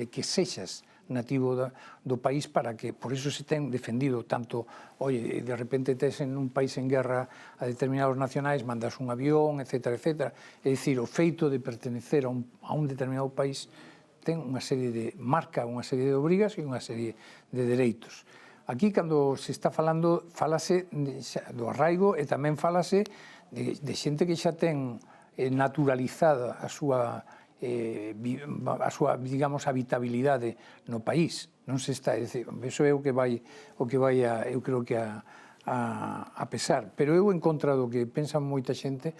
Speaker 4: que sexas nativo do país para que, por iso se ten defendido tanto, oye, de repente tes en un país en guerra a determinados nacionais, mandas un avión, etcétera, etcétera. É dicir, o feito de pertenecer a un determinado país ten unha serie de marca, unha serie de obrigas e unha serie de dereitos. Aquí, cando se está falando, falase do arraigo e tamén falase de xente que xa ten naturalizada a súa, digamos, habitabilidade no país. Non se está, é dicir, iso é o que vai eu creo que a pesar. Pero eu, en contra do que pensa moita xente,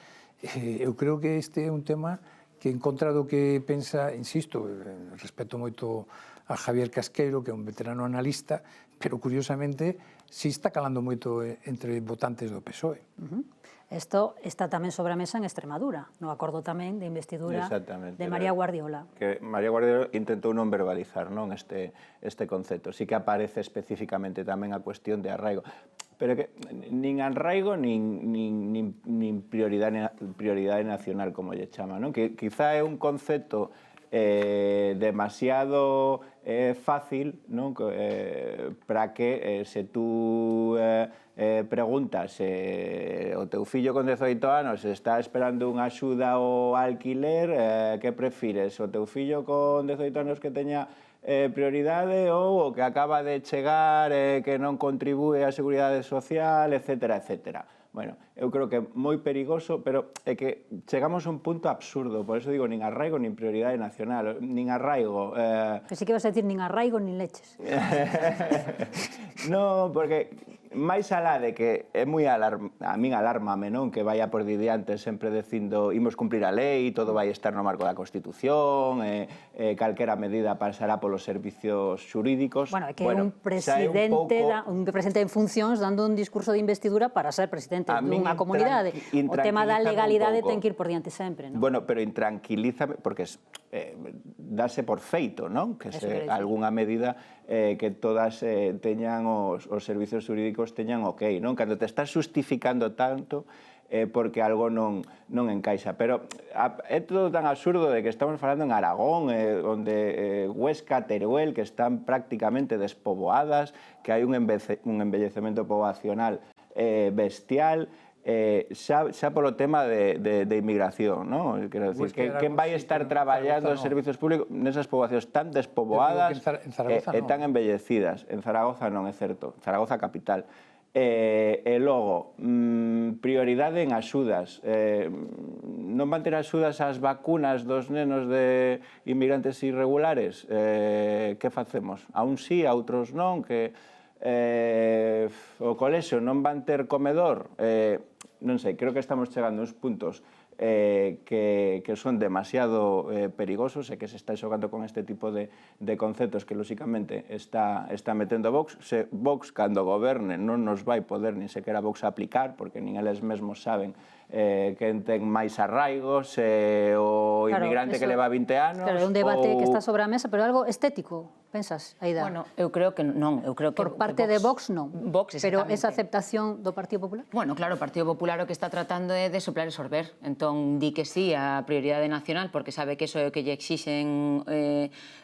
Speaker 4: eu creo que este é un tema que en contra do que pensa, insisto, respeto moito a Javier Casqueiro, que é un veterano analista, pero curiosamente si está calando moito entre votantes do PSOE.
Speaker 1: Isto está tamén sobre a mesa en Extremadura, no acordo tamén de investidura de María Guardiola.
Speaker 2: Que María Guardiola intentou non verbalizar este concepto. Sí que aparece especificamente tamén a cuestión de arraigo. Pero que nin arraigo nin prioridade nacional, como lle chama, non? Que quizá é un concepto demasiado fácil, non? Para que se tú preguntas o teu fillo con 18 anos está esperando unha axuda ao alquiler, que prefires? O teu fillo con 18 anos que teña prioridade ou o que acaba de chegar que non contribúe á seguridade social, etcétera, etcétera. Bueno, eu creo que é moi perigoso, pero é que chegamos a un punto absurdo, por eso digo, nin arraigo nin prioridade nacional, nin arraigo...
Speaker 1: Pensei que ibas a decir nin arraigo nin leches.
Speaker 2: No, porque máis alá de que é moi a min alármame, non? Que vaya por diante sempre dicindo imos cumprir a lei, todo vai estar no marco da Constitución, calquera medida pasará polos servicios xurídicos.
Speaker 1: Bueno, é que un presidente en funcións dando un discurso de investidura para ser presidente dunha comunidade. O tema da legalidade ten que ir por diante sempre, non?
Speaker 2: Bueno, pero intranquilízame, porque dase por feito, non? Que se algunha medida que todas teñan os servicios jurídicos teñan ok, non? Cando te estás justificando tanto porque algo non encaixa. Pero é todo tan absurdo de que estamos falando en Aragón, onde Huesca, Teruel, que están prácticamente despoboadas, que hai un envellecemento poboacional bestial, xa polo tema de inmigración, non? Quero dicir, quen vai estar traballando os servizos públicos nesas poboacións tan despoboadas e tan envellecidas? En Zaragoza non, é certo, Zaragoza capital. E logo, prioridade en axudas. Non van ter axudas ás vacunas dos nenos de inmigrantes irregulares? Que facemos? A un sí, a outros non, que o colexio non van ter comedor? Non sei, creo que estamos chegando a uns puntos que son demasiado perigosos e que se está xogando con este tipo de conceptos que, lóxicamente, está metendo Vox. Se Vox, cando goberne, non nos vai poder nin sequera Vox aplicar, porque nin eles mesmos saben quen ten máis arraigos, o inmigrante que leva 20 anos...
Speaker 1: Claro, é un debate que está sobre a mesa, pero é algo estético. Pensas, Aida?
Speaker 3: Bueno, eu creo que non. Eu creo que
Speaker 1: Por parte de Vox, non.
Speaker 3: Vox,
Speaker 1: Pero
Speaker 3: exactamente.
Speaker 1: esa aceptación do Partido Popular?
Speaker 3: Bueno, claro, o Partido Popular o que está tratando é de soplar e sorber. Entón, di que sí a prioridade nacional, porque sabe que iso é o que lle exixen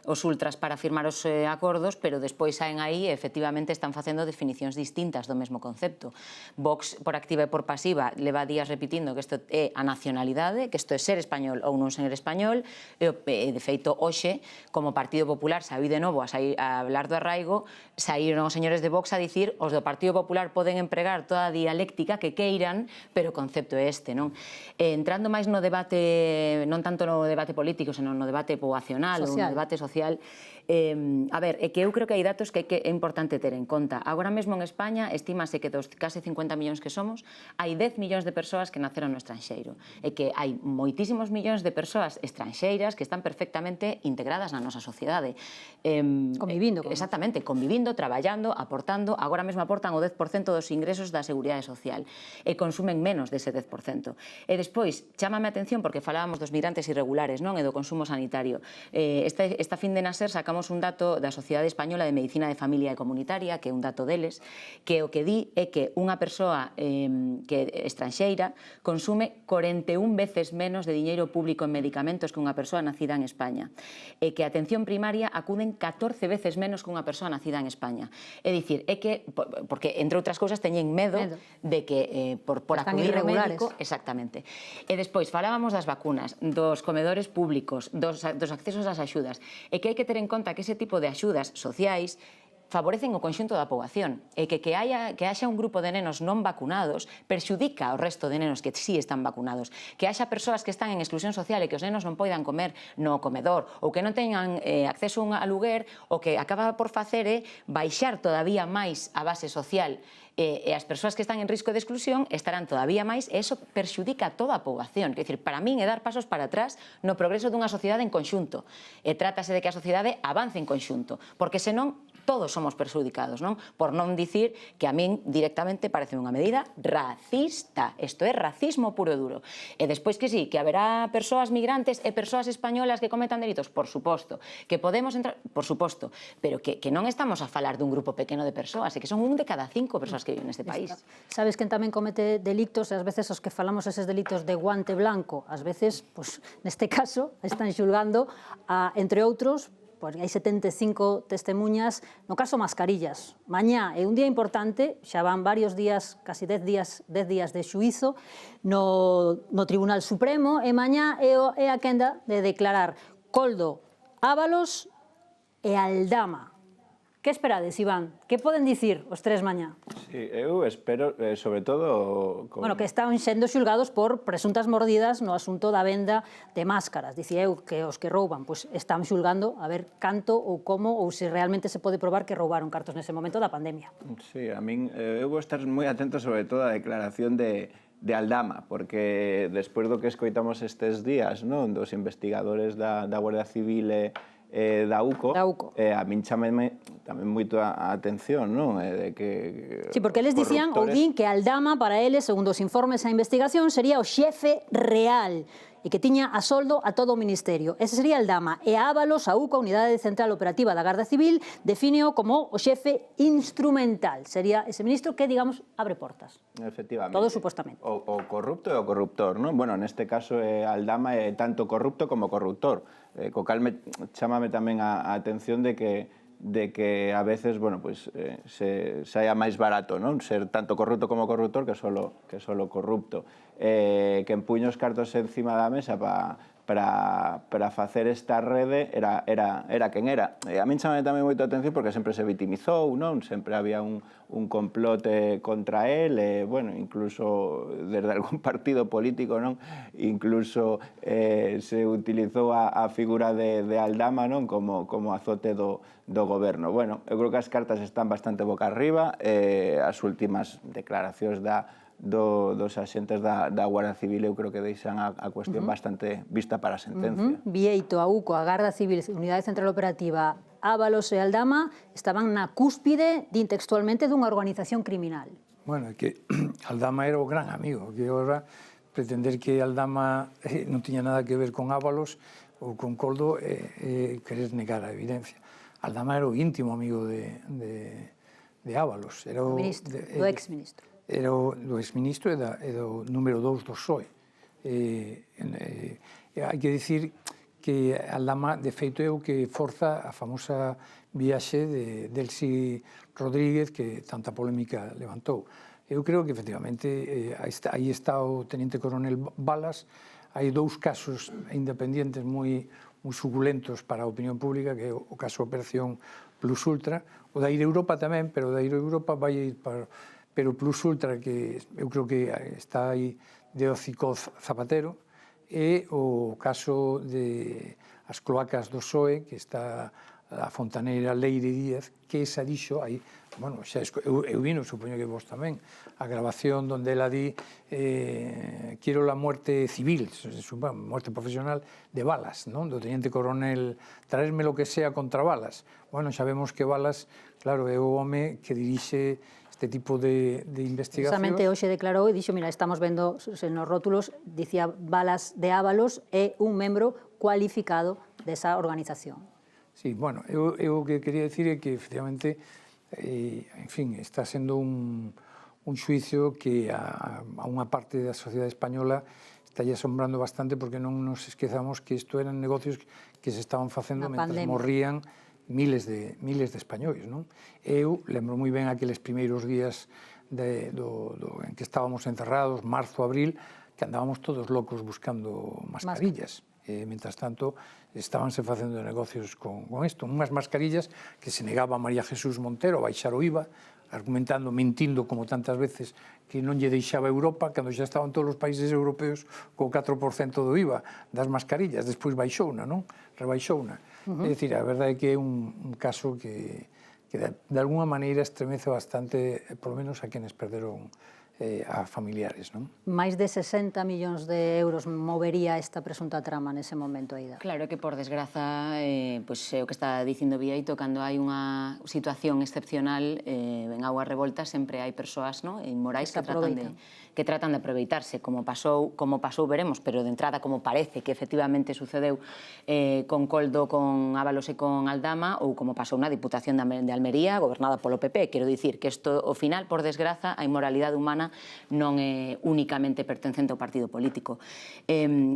Speaker 3: os ultras para firmar os acordos, pero despois saen aí e efectivamente están facendo definicións distintas do mesmo concepto. Vox, por activa e por pasiva, leva días repetindo que isto é a nacionalidade, que isto é ser español ou non ser español, e de feito, hoxe, como Partido Popular, saí de novo a hablar do arraigo, saíron os señores de Vox a dicir os do Partido Popular poden empregar toda a dialéctica que queiran, pero o concepto é este, non? Entrando máis no debate, non tanto no debate político, senón no debate poboacional ou no debate social, a ver, é que eu creo que hai datos que é importante ter en conta. Agora mesmo en España estímase que dos case 50 millóns que somos, hai 10 millóns de persoas que naceron no estranxeiro, e que hai moitísimos millóns de persoas estranxeiras que están perfectamente integradas na nosa sociedade.
Speaker 1: Convivindo.
Speaker 3: Exactamente, convivindo, traballando, aportando, agora mesmo aportan o 10% dos ingresos da Seguridade Social e consumen menos dese 10%. E despois, chámame a atención porque falábamos dos migrantes irregulares, non, e do consumo sanitario. Esta fin de nacer sacamos un dato da Sociedade Española de Medicina de Familia e Comunitaria, que é un dato deles, que o que di é que unha persoa que é estranxeira consume 41 veces menos de diñeiro público en medicamentos que unha persoa nacida en España, e que a atención primaria acuden 14 veces menos que unha persoa nacida en España. É dicir, é que, porque entre outras cousas teñen medo de que por acudir ao médico, exactamente. E despois falábamos das vacunas, dos comedores públicos, dos accesos ás axudas, e que hai que ter en conta que ese tipo de axudas sociais favorecen o conxunto da poboación e que haxa un grupo de nenos non vacunados perxudica ao resto de nenos que sí están vacunados, que haxa persoas que están en exclusión social e que os nenos non poidan comer no comedor ou que non teñan acceso a un aluguer, o que acaba por facer é baixar todavía máis a base social e as persoas que están en risco de exclusión estarán todavía máis e iso perxudica a toda a poboación. Quer dicir, para min é dar pasos para atrás no progreso dunha sociedade en conxunto e trátase de que a sociedade avance en conxunto, porque senón todos somos perxudicados, non? Por non dicir que a min directamente parece unha medida racista. Isto é racismo puro e duro. E despois que sí, que haberá persoas migrantes e persoas españolas que cometan delitos, por suposto. Que podemos entrar, por suposto, pero que non estamos a falar dun grupo pequeno de persoas, e que son 1 de cada 5 persoas que viven neste país.
Speaker 1: Sabes quen tamén comete delictos, e ás veces os que falamos eses delitos de guante blanco, ás veces, pues, neste caso, están xulgando a, entre outros, porque hai 75 testemunhas, no caso Mascarillas. Mañá é un día importante, xa van varios días, casi 10 días de xuízo no Tribunal Supremo, e mañá é a quenda de declarar Koldo, Ábalos e Aldama. Que esperades, Iván? Que poden dicir os tres mañá?
Speaker 2: Sí, eu espero, sobre todo...
Speaker 1: Bueno, que están sendo xulgados por presuntas mordidas no asunto da venda de máscaras. Dicía eu que os que rouban, pois están xulgando a ver canto ou como, ou se realmente se pode probar que roubaron cartos nese momento da pandemia.
Speaker 2: Sí, a min, eu vou estar moi atento sobre todo á declaración de Aldama, porque despois do que escoitamos estes días, non, dos investigadores da Guardia Civil da UCO, a min chameme tamén moito a atención, non? De que
Speaker 1: sí, porque eles dicían, ou din, que Aldama, para eles, segundo os informes a investigación, sería o xefe real e que tiña a soldo a todo o Ministerio. Ese sería Aldama. E a Ábalos, a UCO, a Unidade Central Operativa da Garda Civil, defíneo como o xefe instrumental. Sería ese ministro que, digamos, abre portas.
Speaker 2: Efectivamente.
Speaker 1: Todo supostamente.
Speaker 2: O corrupto e o corruptor, non? Bueno, neste caso, Aldama é tanto corrupto como corruptor. Co cal chámame tamén a atención de que a veces, bueno, pues, se saia máis barato, non? Ser tanto corrupto como corruptor que solo corrupto. Que empuño os cartos encima da mesa para facer esta rede era quen era. A min chamame tamén moito a atención porque sempre se vitimizou, non? Sempre había un complot contra él, bueno, incluso desde algún partido político, non? Incluso se utilizou a figura de Aldama, non? Como azote do goberno. Bueno, eu creo que as cartas están bastante boca arriba, as últimas declaracións dos axentes da Guardia Civil eu creo que deixan a cuestión bastante vista para a sentencia.
Speaker 1: Vieito, a UCO, a Garda Civil, Unidade Central Operativa, Ábalos e Aldama estaban na cúspide, din textualmente, dunha organización criminal.
Speaker 4: Bueno, é que Aldama era o gran amigo, que agora pretender que Aldama non tiña nada que ver con Ábalos ou con Koldo querer negar a evidencia. Aldama era o íntimo amigo de Ábalos. Era
Speaker 1: do ex-ministro.
Speaker 4: Era do ex-ministro e do número 2 do PSOE. Hai que dicir que Aldama, de feito, é o que forza a famosa viaxe de Delcy Rodríguez que tanta polémica levantou. Eu creo que, efectivamente, aí está o teniente coronel Balas. Hai dous casos independientes moi suculentos para a opinión pública, que é o caso Operación Plus Ultra, o da Air Europa tamén, pero o da Air Europa vai ir para... Pero Plus Ultra, que eu creo que está aí de Hocico Zapatero, e o caso de as cloacas do PSOE, que está a fontaneira Leire Díaz, que esa dixo aí, bueno, xa eu vino, supoño que vos tamén, a grabación onde ela di quiero la muerte civil, muerte profesional de Balas, non? Do teniente coronel, traerme lo que sea contra Balas. Bueno, xa vemos que Balas, claro, é o home que dirixe este tipo de investigacións.
Speaker 1: Precisamente hoxe declarou e dixo, mira, estamos vendo nos rótulos, dicía Balas de Ábalos é un membro cualificado desa organización.
Speaker 4: Sí, bueno, eu o que quería dicir é que, efectivamente, en fin, está sendo un xuicio que a unha parte da sociedade española está asombrando bastante, porque non nos esquezamos que isto eran negocios que se estaban facendo mentre morrían miles de españois, non? Eu lembro moi ben aqueles primeiros días en que estábamos encerrados, marzo, abril, que andábamos todos locos buscando mascarillas. Mientras tanto, estabanse facendo negocios con isto, unhas mascarillas que se negaba María Jesús Montero a baixar o IVA, argumentando, mentindo como tantas veces, que non lle deixaba Europa, cando xa estaban todos os países europeos co 4% do IVA das mascarillas, despois baixouna, non? Rebaixouna. É dicir, a verdade é que é un caso que de alguna maneira estremece bastante, polo menos a quenes perderon a familiares, non?
Speaker 1: Máis de 60 millóns de euros movería esta presunta trama nese momento, Aida.
Speaker 3: Claro que, por desgraza, pois é o que está dicindo Bieito, cando hai unha situación excepcional en aguas revoltas, sempre hai persoas inmorais que tratan de aproveitarse, como pasou, veremos, pero de entrada, como parece que efectivamente sucedeu con Coldo, con Ábalos e con Aldama, ou como pasou na Diputación de Almería, gobernada polo PP. Quero dicir que isto, ao final, por desgraza, a inmoralidade humana non é únicamente pertencente ao partido político.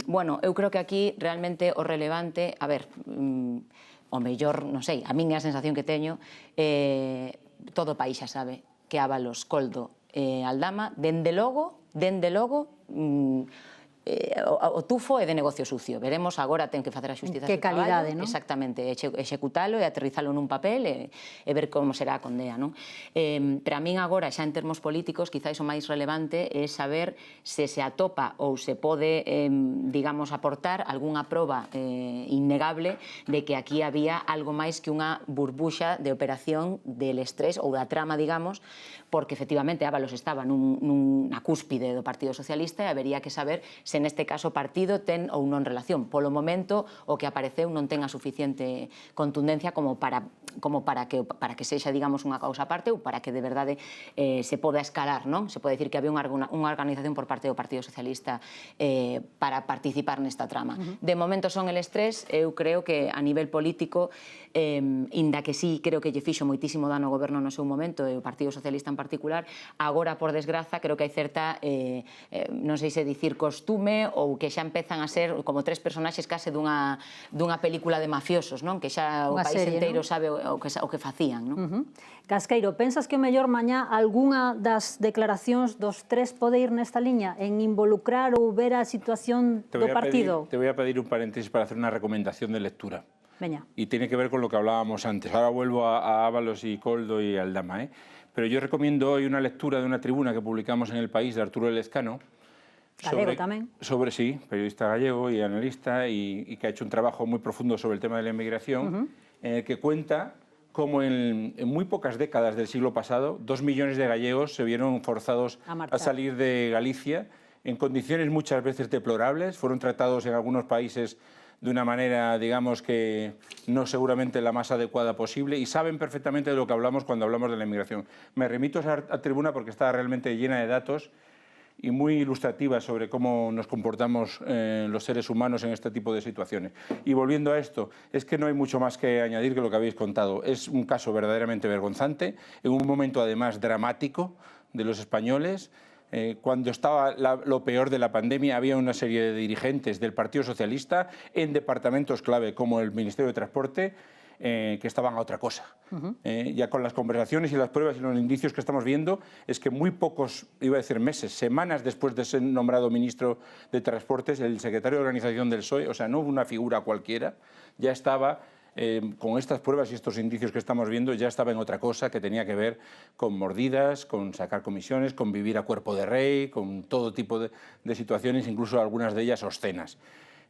Speaker 3: Bueno, eu creo que aquí realmente o relevante, a ver, o mellor, non sei, a min é a sensación que teño, todo o país xa sabe que Ábalos, Coldo e Aldama, dende logo, o tufo é de negocio sucio. Veremos agora, ten que facer a xustiza
Speaker 1: que calidade, non?
Speaker 3: Exactamente, executalo e aterrizalo nun papel e ver como será a condea, non? Pero a min agora, xa en termos políticos, quizáis o máis relevante é saber se atopa ou se pode, digamos, aportar algunha proba innegable de que aquí había algo máis que unha burbuxa de operación del estrés ou da trama, digamos, porque efectivamente Ábalos estaba nunha cúspide do Partido Socialista e habería que saber se neste caso o partido ten ou non relación. Polo momento, o que apareceu non ten a suficiente contundencia como para que sexa, digamos, unha causa aparte ou para que de verdade se poda escalar, non? Se pode dicir que había unha organización por parte do Partido Socialista para participar nesta trama. De momento son el estrés, eu creo que a nivel político, inda que sí creo que lle fixo moitísimo dano ao goberno no seu momento, e o Partido Socialista en particular, agora, por desgraza, creo que hai certa, non sei se dicir costume, ou que xa empezan a ser como tres personaxes case dunha película de mafiosos, non? Que xa o país inteiro sabe o que facían, non?
Speaker 1: Casqueiro, pensas que o mellor mañá algunha das declaracións dos tres pode ir nesta liña en involucrar ou ver a situación do partido?
Speaker 5: Te voy a pedir un paréntesis para hacer una recomendación de lectura.
Speaker 1: Veña.
Speaker 5: Y tiene que ver con lo que hablábamos antes. Ahora vuelvo a Ábalos y Coldo y Aldama, Pero yo recomiendo hoy una lectura de una tribuna que publicamos en El País de Arturo Lezcano.
Speaker 1: Gallego tamén.
Speaker 5: Sí, periodista gallego y analista, y que ha hecho un trabajo muy profundo sobre el tema de la inmigración, en el que cuenta cómo en muy pocas décadas del siglo pasado 2 millones de gallegos se vieron forzados a salir de Galicia en condiciones muchas veces deplorables, fueron tratados en algunos países de una manera, digamos, que no seguramente la más adecuada posible, y saben perfectamente de lo que hablamos cuando hablamos de la inmigración. Me remito a esa tribuna porque está realmente llena de datos y muy ilustrativa sobre cómo nos comportamos los seres humanos en este tipo de situaciones. Y volviendo a esto, es que no hay mucho más que añadir que lo que habéis contado. Es un caso verdaderamente vergonzante, en un momento además dramático de los españoles. Cuando estaba lo peor de la pandemia, había una serie de dirigentes del Partido Socialista en departamentos clave como el Ministerio de Transporte, que estaban a otra cosa. Ya con las conversaciones y las pruebas y los indicios que estamos viendo, es que muy pocos, iba a decir meses, semanas después de ser nombrado ministro de Transportes, el secretario de Organización del PSOE, o sea, no una figura cualquiera, ya estaba, con estas pruebas y estos indicios que estamos viendo, ya estaba en otra cosa que tenía que ver con mordidas, con sacar comisiones, con vivir a cuerpo de rey, con todo tipo de situaciones, incluso algunas de ellas obscenas.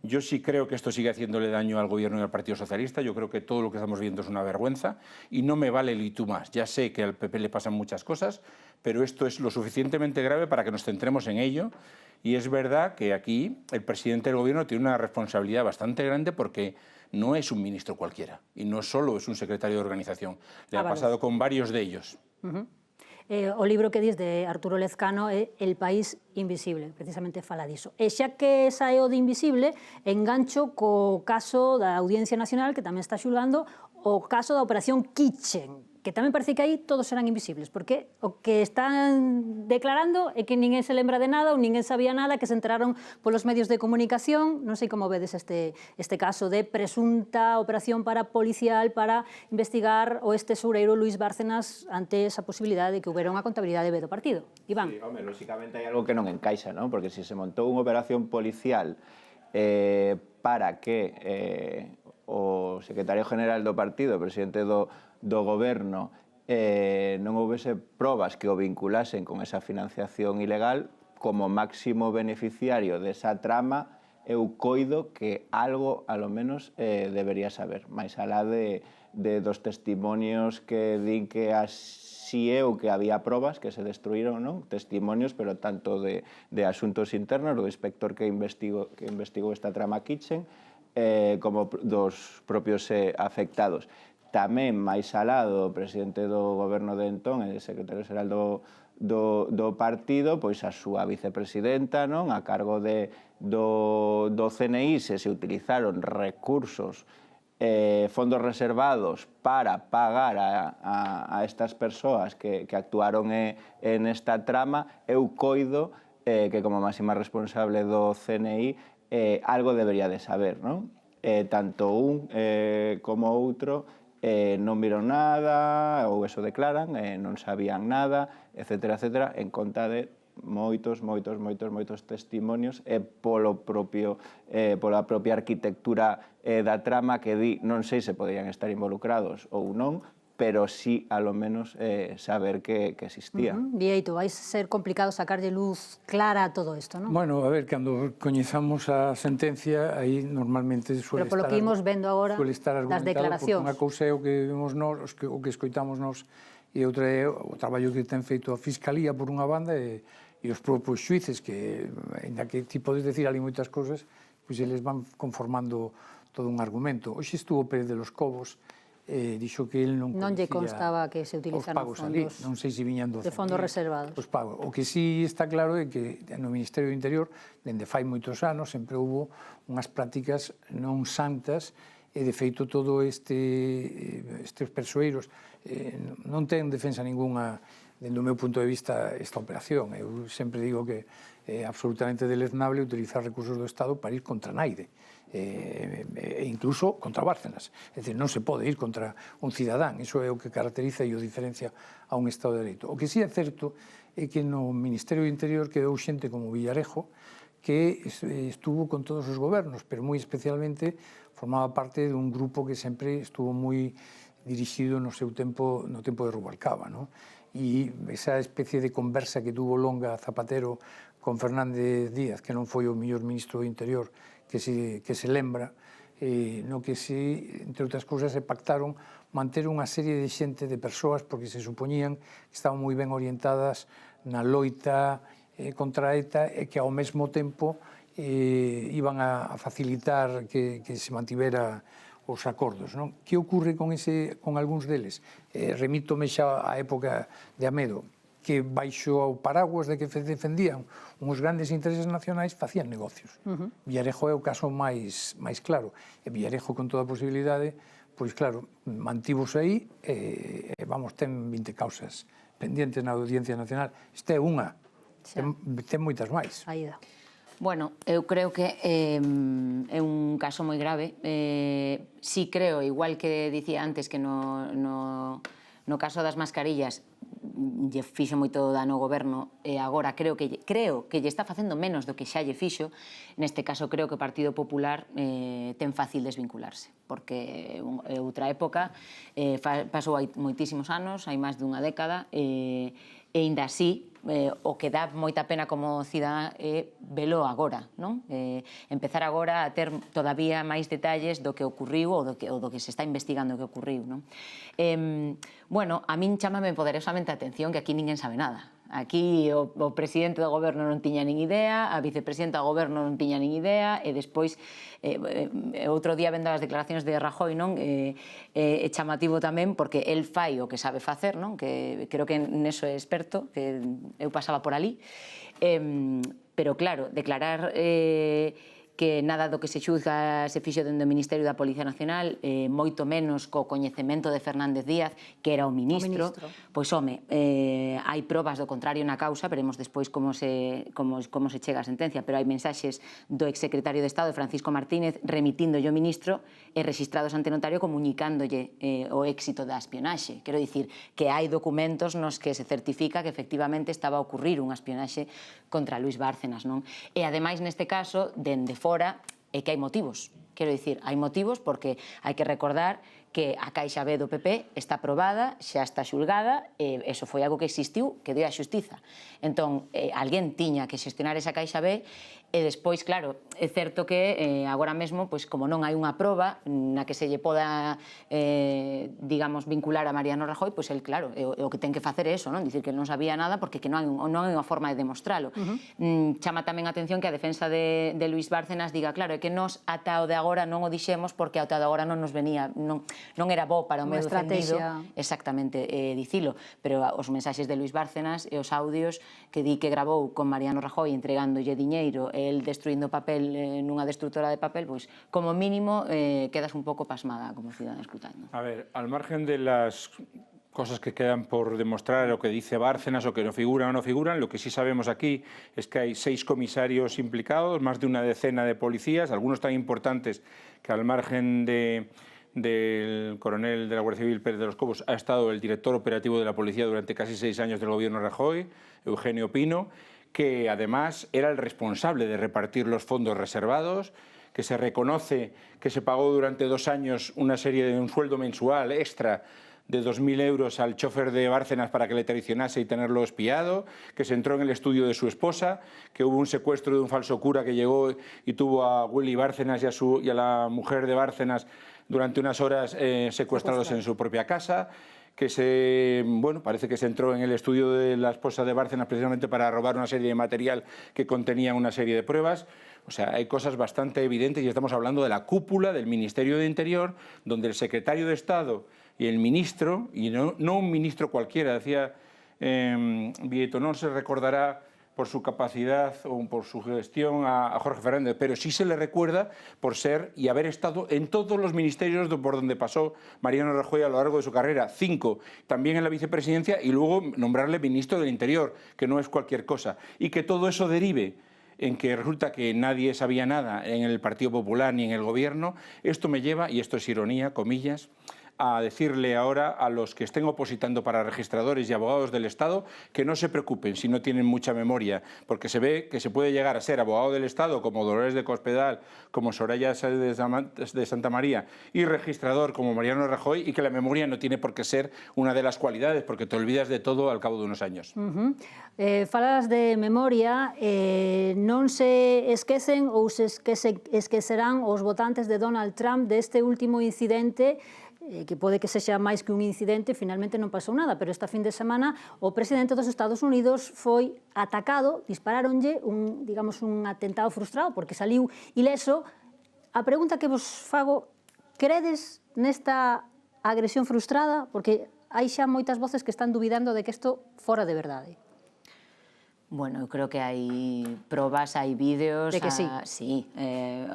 Speaker 5: Yo sí creo que esto sigue haciéndole daño al gobierno y al Partido Socialista. Yo creo que todo lo que estamos viendo es una vergüenza y no me vale el y tú más. Ya sé que al PP le pasan muchas cosas, pero esto es lo suficientemente grave para que nos centremos en ello. Y es verdad que aquí el presidente del gobierno tiene una responsabilidad bastante grande porque no es un ministro cualquiera y no solo es un secretario de organización. Le ha pasado con varios de ellos.
Speaker 1: O libro que dis de Arturo Lezcano é El país invisible, precisamente fala diso. E xa que sae o de invisible, engancho co caso da Audiencia Nacional, que tamén está xulgando, o caso da Operación Kitchen, que tamén parece que aí todos serán invisibles, porque o que están declarando é que ninguén se lembra de nada ou ninguén sabía nada, que se enteraron polos medios de comunicación. Non sei como vedes este caso de presunta operación policial para investigar o tesoureiro Luis Bárcenas ante esa posibilidade de que houbera unha contabilidade B do partido. Iván.
Speaker 2: Sí, home, lógicamente hai algo que non encaixa, ¿no? Porque se montou unha operación policial para que o secretario general do partido, o presidente do goberno, non houvese probas que o vinculasen con esa financiación ilegal, como máximo beneficiario desa trama, eu coido que algo, a lo menos, debería saber, máis alá dos testimonios que din que así é o que había probas que se destruíron, non? Testimonios, pero tanto de asuntos internos, do inspector que investigou esta trama Kitchen, como dos propios afectados. Tamén, máis alá do presidente do goberno de entón, e secretario xeral do partido, pois a súa vicepresidenta, non, a cargo do CNI, se utilizaron recursos, fondos reservados para pagar a estas persoas que actuaron en esta trama. Eu coido que como máxima responsable do CNI algo debería de saber, non? Tanto un como outro non viron nada, ou eso declaran, non sabían nada, etcétera, etcétera, en conta de moitos testimonios e pola propia arquitectura da trama que di, non sei se poderían estar involucrados ou non, pero sí, a lo menos, saber que existía.
Speaker 1: Vieito, vai ser complicado sacarlle luz clara a todo isto, non?
Speaker 4: Bueno, a ver, cando coñezamos a sentencia, aí normalmente suele
Speaker 1: estar... Pero polo que imos vendo agora das declaracións.
Speaker 4: Unha cousa é o que vemos nós, o que escoitamos nós, e outra é o traballo que ten feito a Fiscalía por unha banda e os propios xuíces, que, ainda que ti podes decir ali moitas cousas, pois eles van conformando todo un argumento. Hoxe estuvo Pérez de los Cobos, dixo que el non
Speaker 1: lle constaba que se utilizaran
Speaker 4: fondos ali, non sei se viñan
Speaker 1: de fondos reservados.
Speaker 4: Os pagos. O que sí está claro é que no Ministerio do Interior, dende fai moitos anos, sempre houve unhas prácticas non santas e, de feito, todo estes persoeiros non ten defensa ninguna, dende o meu punto de vista, esta operación. Eu sempre digo que é absolutamente deleznable utilizar recursos do Estado para ir contra naide. E incluso contra Bárcenas. É dicir, non se pode ir contra un cidadán. Iso é o que caracteriza e o diferencia a un Estado de Dereito. O que sí é certo é que no Ministerio do Interior quedou xente como Villarejo, que estuvo con todos os gobernos, pero moi especialmente formaba parte dun grupo que sempre estuvo moi dirixido no seu tempo, no tempo de Rubalcaba, non? E esa especie de conversa que tuvo longa Zapatero con Fernández Díaz, que non foi o mellor ministro do Interior que se lembra, no que entre outras cousas, se pactaron manter unha serie de xente, de persoas, porque se supoñían que estaban moi ben orientadas na loita contra ETA e que ao mesmo tempo iban a facilitar que se mantivera os acordos, non? Que ocorre con algúns deles? Remítome xa á época de Amedo, que baixo o paraguas de que defendían uns grandes intereses nacionais facían negocios. Villarejo é o caso máis claro. E Villarejo, con toda a posibilidade, pois claro, mantivose aí, vamos, ten 20 causas pendientes na Audiencia Nacional. Esta é unha, ten moitas máis.
Speaker 1: Aida.
Speaker 3: Bueno, eu creo que é un caso moi grave. Sí creo, igual que dicía antes, que no caso das mascarillas lle fixo moito dano ao goberno e agora creo que lle está facendo menos do que xa lle fixo. Neste caso creo que o Partido Popular ten fácil desvincularse, porque é outra época, pasou hai moitísimos anos, hai máis dunha década, e ainda así o que dá moita pena como cidadá é velo agora, non? Empezar agora a ter todavía máis detalles do que ocurriu ou do que se está investigando que ocurriu, non? Bueno, a min chámame poderosamente a atención que aquí ninguén sabe nada. Aquí o presidente do goberno non tiña nin idea, a vicepresidenta do goberno non tiña nin idea, e despois, outro día vendo as declaracións de Rajoy, non? É chamativo tamén porque el fai o que sabe facer, non? Que creo que neso é experto, que eu pasaba por ali, pero claro, declarar que nada do que se xuzga se fixo dentro do Ministerio da Policía Nacional, moito menos co coñecemento de Fernández Díaz, que era o ministro. Pois, home, hai probas do contrario na causa, veremos despois como se chega a sentencia, pero hai mensaxes do exsecretario de Estado, Francisco Martínez, remitíndolle ao ministro e registrados ante notario comunicándolle o éxito da espionaxe. Quero dicir que hai documentos nos que se certifica que efectivamente estaba a ocurrir unha espionaxe contra Luis Bárcenas, non? E ademais, neste caso, dende fora, é que hai motivos. Quero dicir, hai motivos porque hai que recordar que a Caixa B do PP está aprobada, xa está xulgada, e eso foi algo que existiu, que deu a xustiza. Entón, alguén tiña que xestionar esa Caixa B, e despois, claro, é certo que agora mesmo, pois, como non hai unha proba na que se lle poda, digamos, vincular a Mariano Rajoy, pois el, claro, o que ten que facer é eso, non? Dicir que non sabía nada porque que non hai unha forma de demostralo. Chama tamén a atención que a defensa de Luis Bárcenas diga, claro, é que nos ata o de agora non o dixemos porque ata o de agora non nos venía, non era bo para o meu defendido exactamente dicilo, pero os mensaxes de Luis Bárcenas e os audios que di que grabou con Mariano Rajoy entregándolle diñeiro e el destruindo papel nunha destructora de papel, pois como mínimo quedas un pouco pasmada como cidadán escrutando.
Speaker 5: A ver, al margen de las cosas que quedan por demostrar, lo que dice Bárcenas o que no figuran o no figuran, lo que sí sabemos aquí es que hay 6 comisarios implicados, más de una decena de policías, algunos tan importantes que al margen del coronel de la Guardia Civil Pérez de los Cobos ha estado el director operativo de la policía durante casi 6 años del gobierno Rajoy, Eugenio Pino, que además era el responsable de repartir los fondos reservados, que se reconoce que se pagó durante 2 años una serie de un sueldo mensual extra de 2.000 euros al chofer de Bárcenas para que le traicionase y tenerlo espiado, que se entró en el estudio de su esposa, que hubo un secuestro de un falso cura que llegó y tuvo a Willy Bárcenas y a la mujer de Bárcenas durante unas horas secuestrados en su propia casa, que parece que se entró en el estudio de la esposa de Bárcenas precisamente para robar una serie de material que contenía una serie de pruebas. O sea, hay cosas bastante evidentes y estamos hablando de la cúpula del Ministerio de Interior, donde el secretario de Estado y el ministro, y no un ministro cualquiera, decía Vieto, no se recordará por su capacidad o por su gestión a Jorge Fernández, pero sí se le recuerda por ser y haber estado en todos los ministerios por donde pasó Mariano Rajoy a lo largo de su carrera, 5, también en la vicepresidencia y luego nombrarle ministro del Interior, que no es cualquier cosa, y que todo eso derive en que resulta que nadie sabía nada en el Partido Popular ni en el Gobierno. Esto me lleva, y esto es ironía, comillas, a decirle ahora a los que estén opositando para registradores y abogados del Estado que no se preocupen si no tienen mucha memoria, porque se ve que se puede llegar a ser abogado del Estado como Dolores de Cospedal, como Soraya de Santa María y registrador como Mariano Rajoy, y que la memoria no tiene por qué ser una de las cualidades, porque te olvidas de todo al cabo de unos años.
Speaker 1: Falas de memoria, non se esquecen ou se esquecerán os votantes de Donald Trump deste último incidente, que pode que sexa máis que un incidente, finalmente non pasou nada, pero esta fin de semana o presidente dos Estados Unidos foi atacado, disparáronlle un atentado frustrado, porque saliu ileso. A pregunta que vos fago, credes nesta agresión frustrada? Porque hai xa moitas voces que están dubidando de que isto fora de verdade.
Speaker 3: Bueno, eu creo que hai probas, hai vídeos...
Speaker 1: De que sí?
Speaker 3: Sí,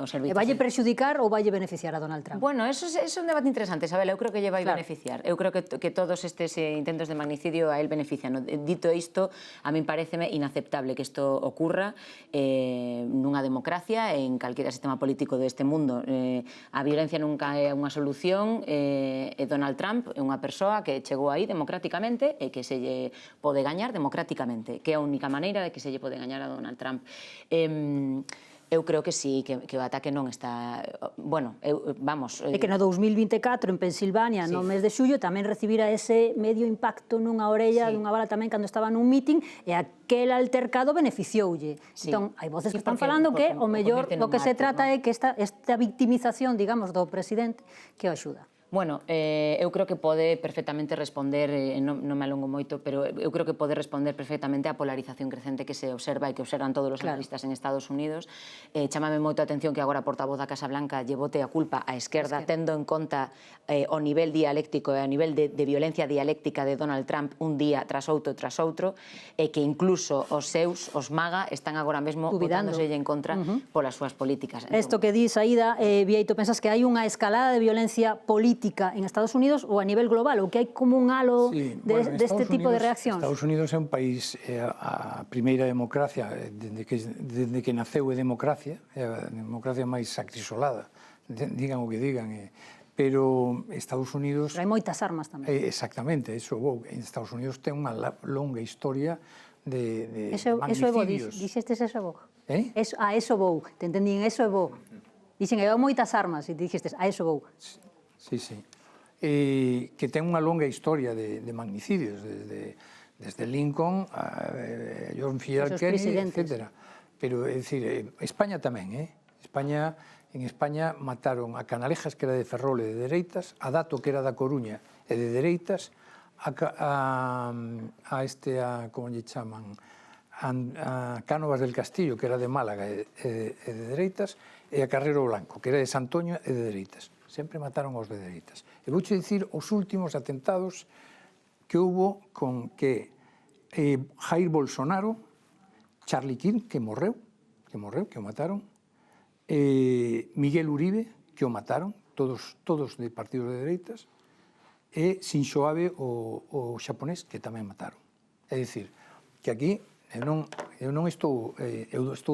Speaker 3: os servizos...
Speaker 1: E valle perxudicar ou valle beneficiar a Donald Trump?
Speaker 3: Bueno, eso é un debate interesante, Isabel. Eu creo que lle vai
Speaker 1: Claro.
Speaker 3: beneficiar. Eu creo que todos estes intentos de magnicidio a él benefician. Dito isto, a min pareceme inaceptable que isto ocurra nunha democracia, en calquera sistema político deste mundo. A violencia nunca é unha solución, e Donald Trump é unha persoa que chegou aí democráticamente e que se lle pode gañar democráticamente, que é a única maneira de que se lle pode gañar a Donald Trump. Eu creo que sí, que o ataque non está... Bueno, vamos...
Speaker 1: É que no 2024 en Pensilvania, no mes de xullo, tamén recibira ese medio impacto nunha orella dunha bala tamén cando estaba nun meeting, e aquel altercado beneficioulle. Entón, hai voces que están falando que o mellor do que se trata é que esta victimización, digamos, do presidente que o axuda.
Speaker 3: Bueno, eu creo que pode perfectamente responder, non me alongo moito, pero eu creo que pode responder perfectamente á polarización crecente que se observa e que observan todos os analistas en Estados Unidos. Chámame moito a atención que agora a portavoz da Casa Blanca lle bote a culpa á esquerda, tendo en conta o nivel dialéctico e o nivel de violencia dialéctica de Donald Trump un día tras outro, e que incluso os seus, os MAGA, están agora mesmo botándoselle en contra polas súas políticas.
Speaker 1: Isto que dis, Aida, Vieito, pensas que hai unha escalada de violencia política en Estados Unidos ou a nivel global, ou que hai como un halo deste tipo de reaccións?
Speaker 4: Estados Unidos é un país, a primeira democracia, dende que naceu é democracia, é a democracia máis acrisolada, digan o que digan, pero Estados Unidos...
Speaker 1: Pero hai moitas armas tamén.
Speaker 4: Exactamente, eso vou. Estados Unidos ten unha longa historia de
Speaker 1: magnicidios. Eso é bo, dixestes eso é bo. A eso vou, te entendín, eso é bo. Dixen, hai moitas armas, e dixestes, a eso vou.
Speaker 4: Sí, sí. Que ten unha longa historia de magnicidios, desde Lincoln a John F. Kennedy, etc. Pero, é dicir, España tamén, en España mataron a Canalejas, que era de Ferrol e de dereitas, a Dato, que era da Coruña e de dereitas, como lle chaman, a Cánovas del Castillo, que era de Málaga e de dereitas, e a Carrero Blanco, que era de Santoña e de dereitas. Sempre mataron aos de dereitas. E vouche dicir os últimos atentados que houbo con que Jair Bolsonaro, Charlie Kirk, que morreu, que o mataron, Miguel Uribe, que o mataron, todos de partidos de dereitas, e Shinzo Abe, o xaponés, que tamén mataron. É dicir, que aquí eu non estou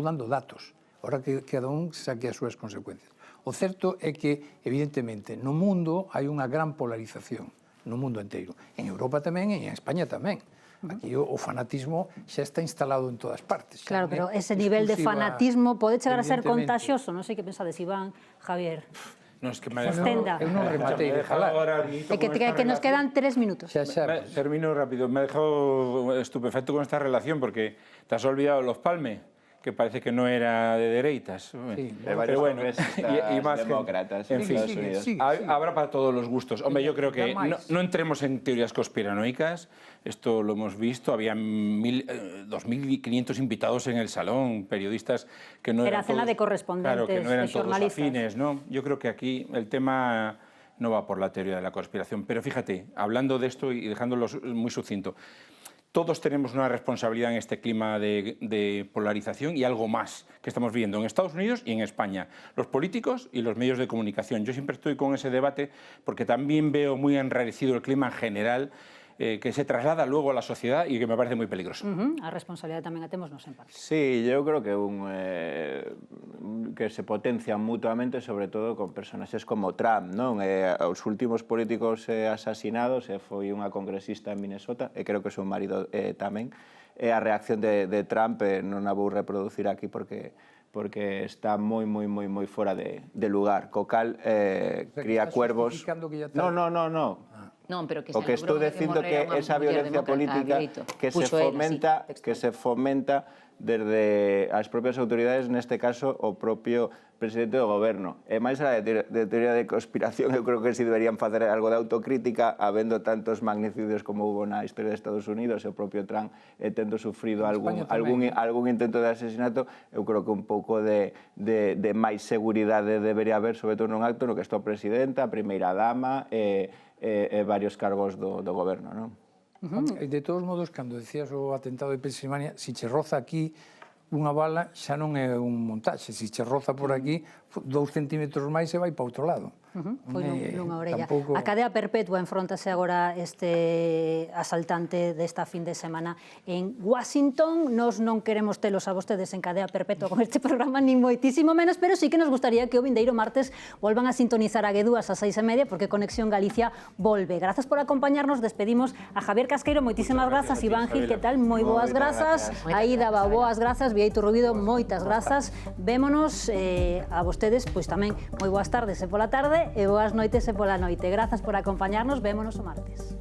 Speaker 4: dando datos, ahora que cada un saque as súas consecuencias. O certo é que, evidentemente, no mundo hai unha gran polarización, no mundo inteiro. En Europa tamén e en España tamén. Aquí o fanatismo xa está instalado en todas partes.
Speaker 1: Claro, pero ese nivel de fanatismo pode chegar a ser contagioso. Non sei que pensades, Iván, Javier.
Speaker 5: No, es que me
Speaker 4: Eu non rematei de falar.
Speaker 1: É que nos quedan 3 minutos.
Speaker 5: Termino rápido. Me ha dejado estupefacto con esta relación porque te has olvidado los Palme, que parece que no era de dereitas.
Speaker 2: Sí, pero bueno, y más demócratas en Estados Unidos.
Speaker 5: Habrá para todos los gustos. Hombre, yo creo que no entremos en teorías conspiranoicas. Esto lo hemos visto. Había 2.500 invitados en el salón, periodistas que no eran
Speaker 1: todos... Era cena de correspondentes,
Speaker 5: claro, que no eran todos afines, ¿no? Yo creo que aquí el tema no va por la teoría de la conspiración. Pero fíjate, hablando de esto y dejándolo muy sucinto, todos tenemos una responsabilidad en este clima de polarización y algo más que estamos viendo en Estados Unidos y en España. Los políticos y los medios de comunicación. Yo siempre estoy con ese debate porque también veo muy enrarecido el clima en general, que se traslada luego a la sociedad y que me parece muy peligroso.
Speaker 1: A responsabilidade tamén a temos nos en parte.
Speaker 2: Sí, eu creo que que se potencian mutuamente, sobre todo con personaxes como Trump, non? Os últimos políticos asasinados, foi unha congresista en Minnesota, e creo que o seu marido tamén, a reacción de Trump non a vou reproducir aquí porque está moi fora de lugar. Co cal cría cuervos... No.
Speaker 3: Non, pero que
Speaker 2: o que estou dicindo que esa violencia política que se fomenta desde as propias autoridades, neste caso o propio presidente do goberno. E máis a de teoría de conspiración, eu creo que si deberían facer algo de autocrítica, habendo tantos magnicidios como hubo na historia de Estados Unidos, e o propio Trump tendo sufrido algún intento de asesinato, eu creo que un pouco de máis seguridade debería haber, sobre todo nun acto no que está a presidenta, a primeira dama e varios cargos do goberno, non?
Speaker 4: De todos modos, cando decías o atentado de Pensilvania, si che roza aquí unha bala xa non é un montaxe, se che roza por aquí 2 centímetros máis e vai para outro lado.
Speaker 1: Foi nunha orella. A cadea perpetua enfróntase agora este asaltante desta fin de semana en Washington. Nos non queremos telos a vostedes en cadea perpetua con este programa, ni moitísimo menos, pero sí que nos gustaría que o vindeiro martes volvan a sintonizar a Guedúas a 6:30, porque Conexión Galicia volve. Grazas por acompañarnos, despedimos a Javier Casqueiro, moitísimas grazas, Iván Gil, que tal? Moi boas grazas, Aida, boas grazas, Vieito Rubido, moitas grazas, vémonos a vostedes, pois tamén moi boas tardes e pola tarde, e boas noites e pola noite. Grazas por acompañarnos, vémonos o martes.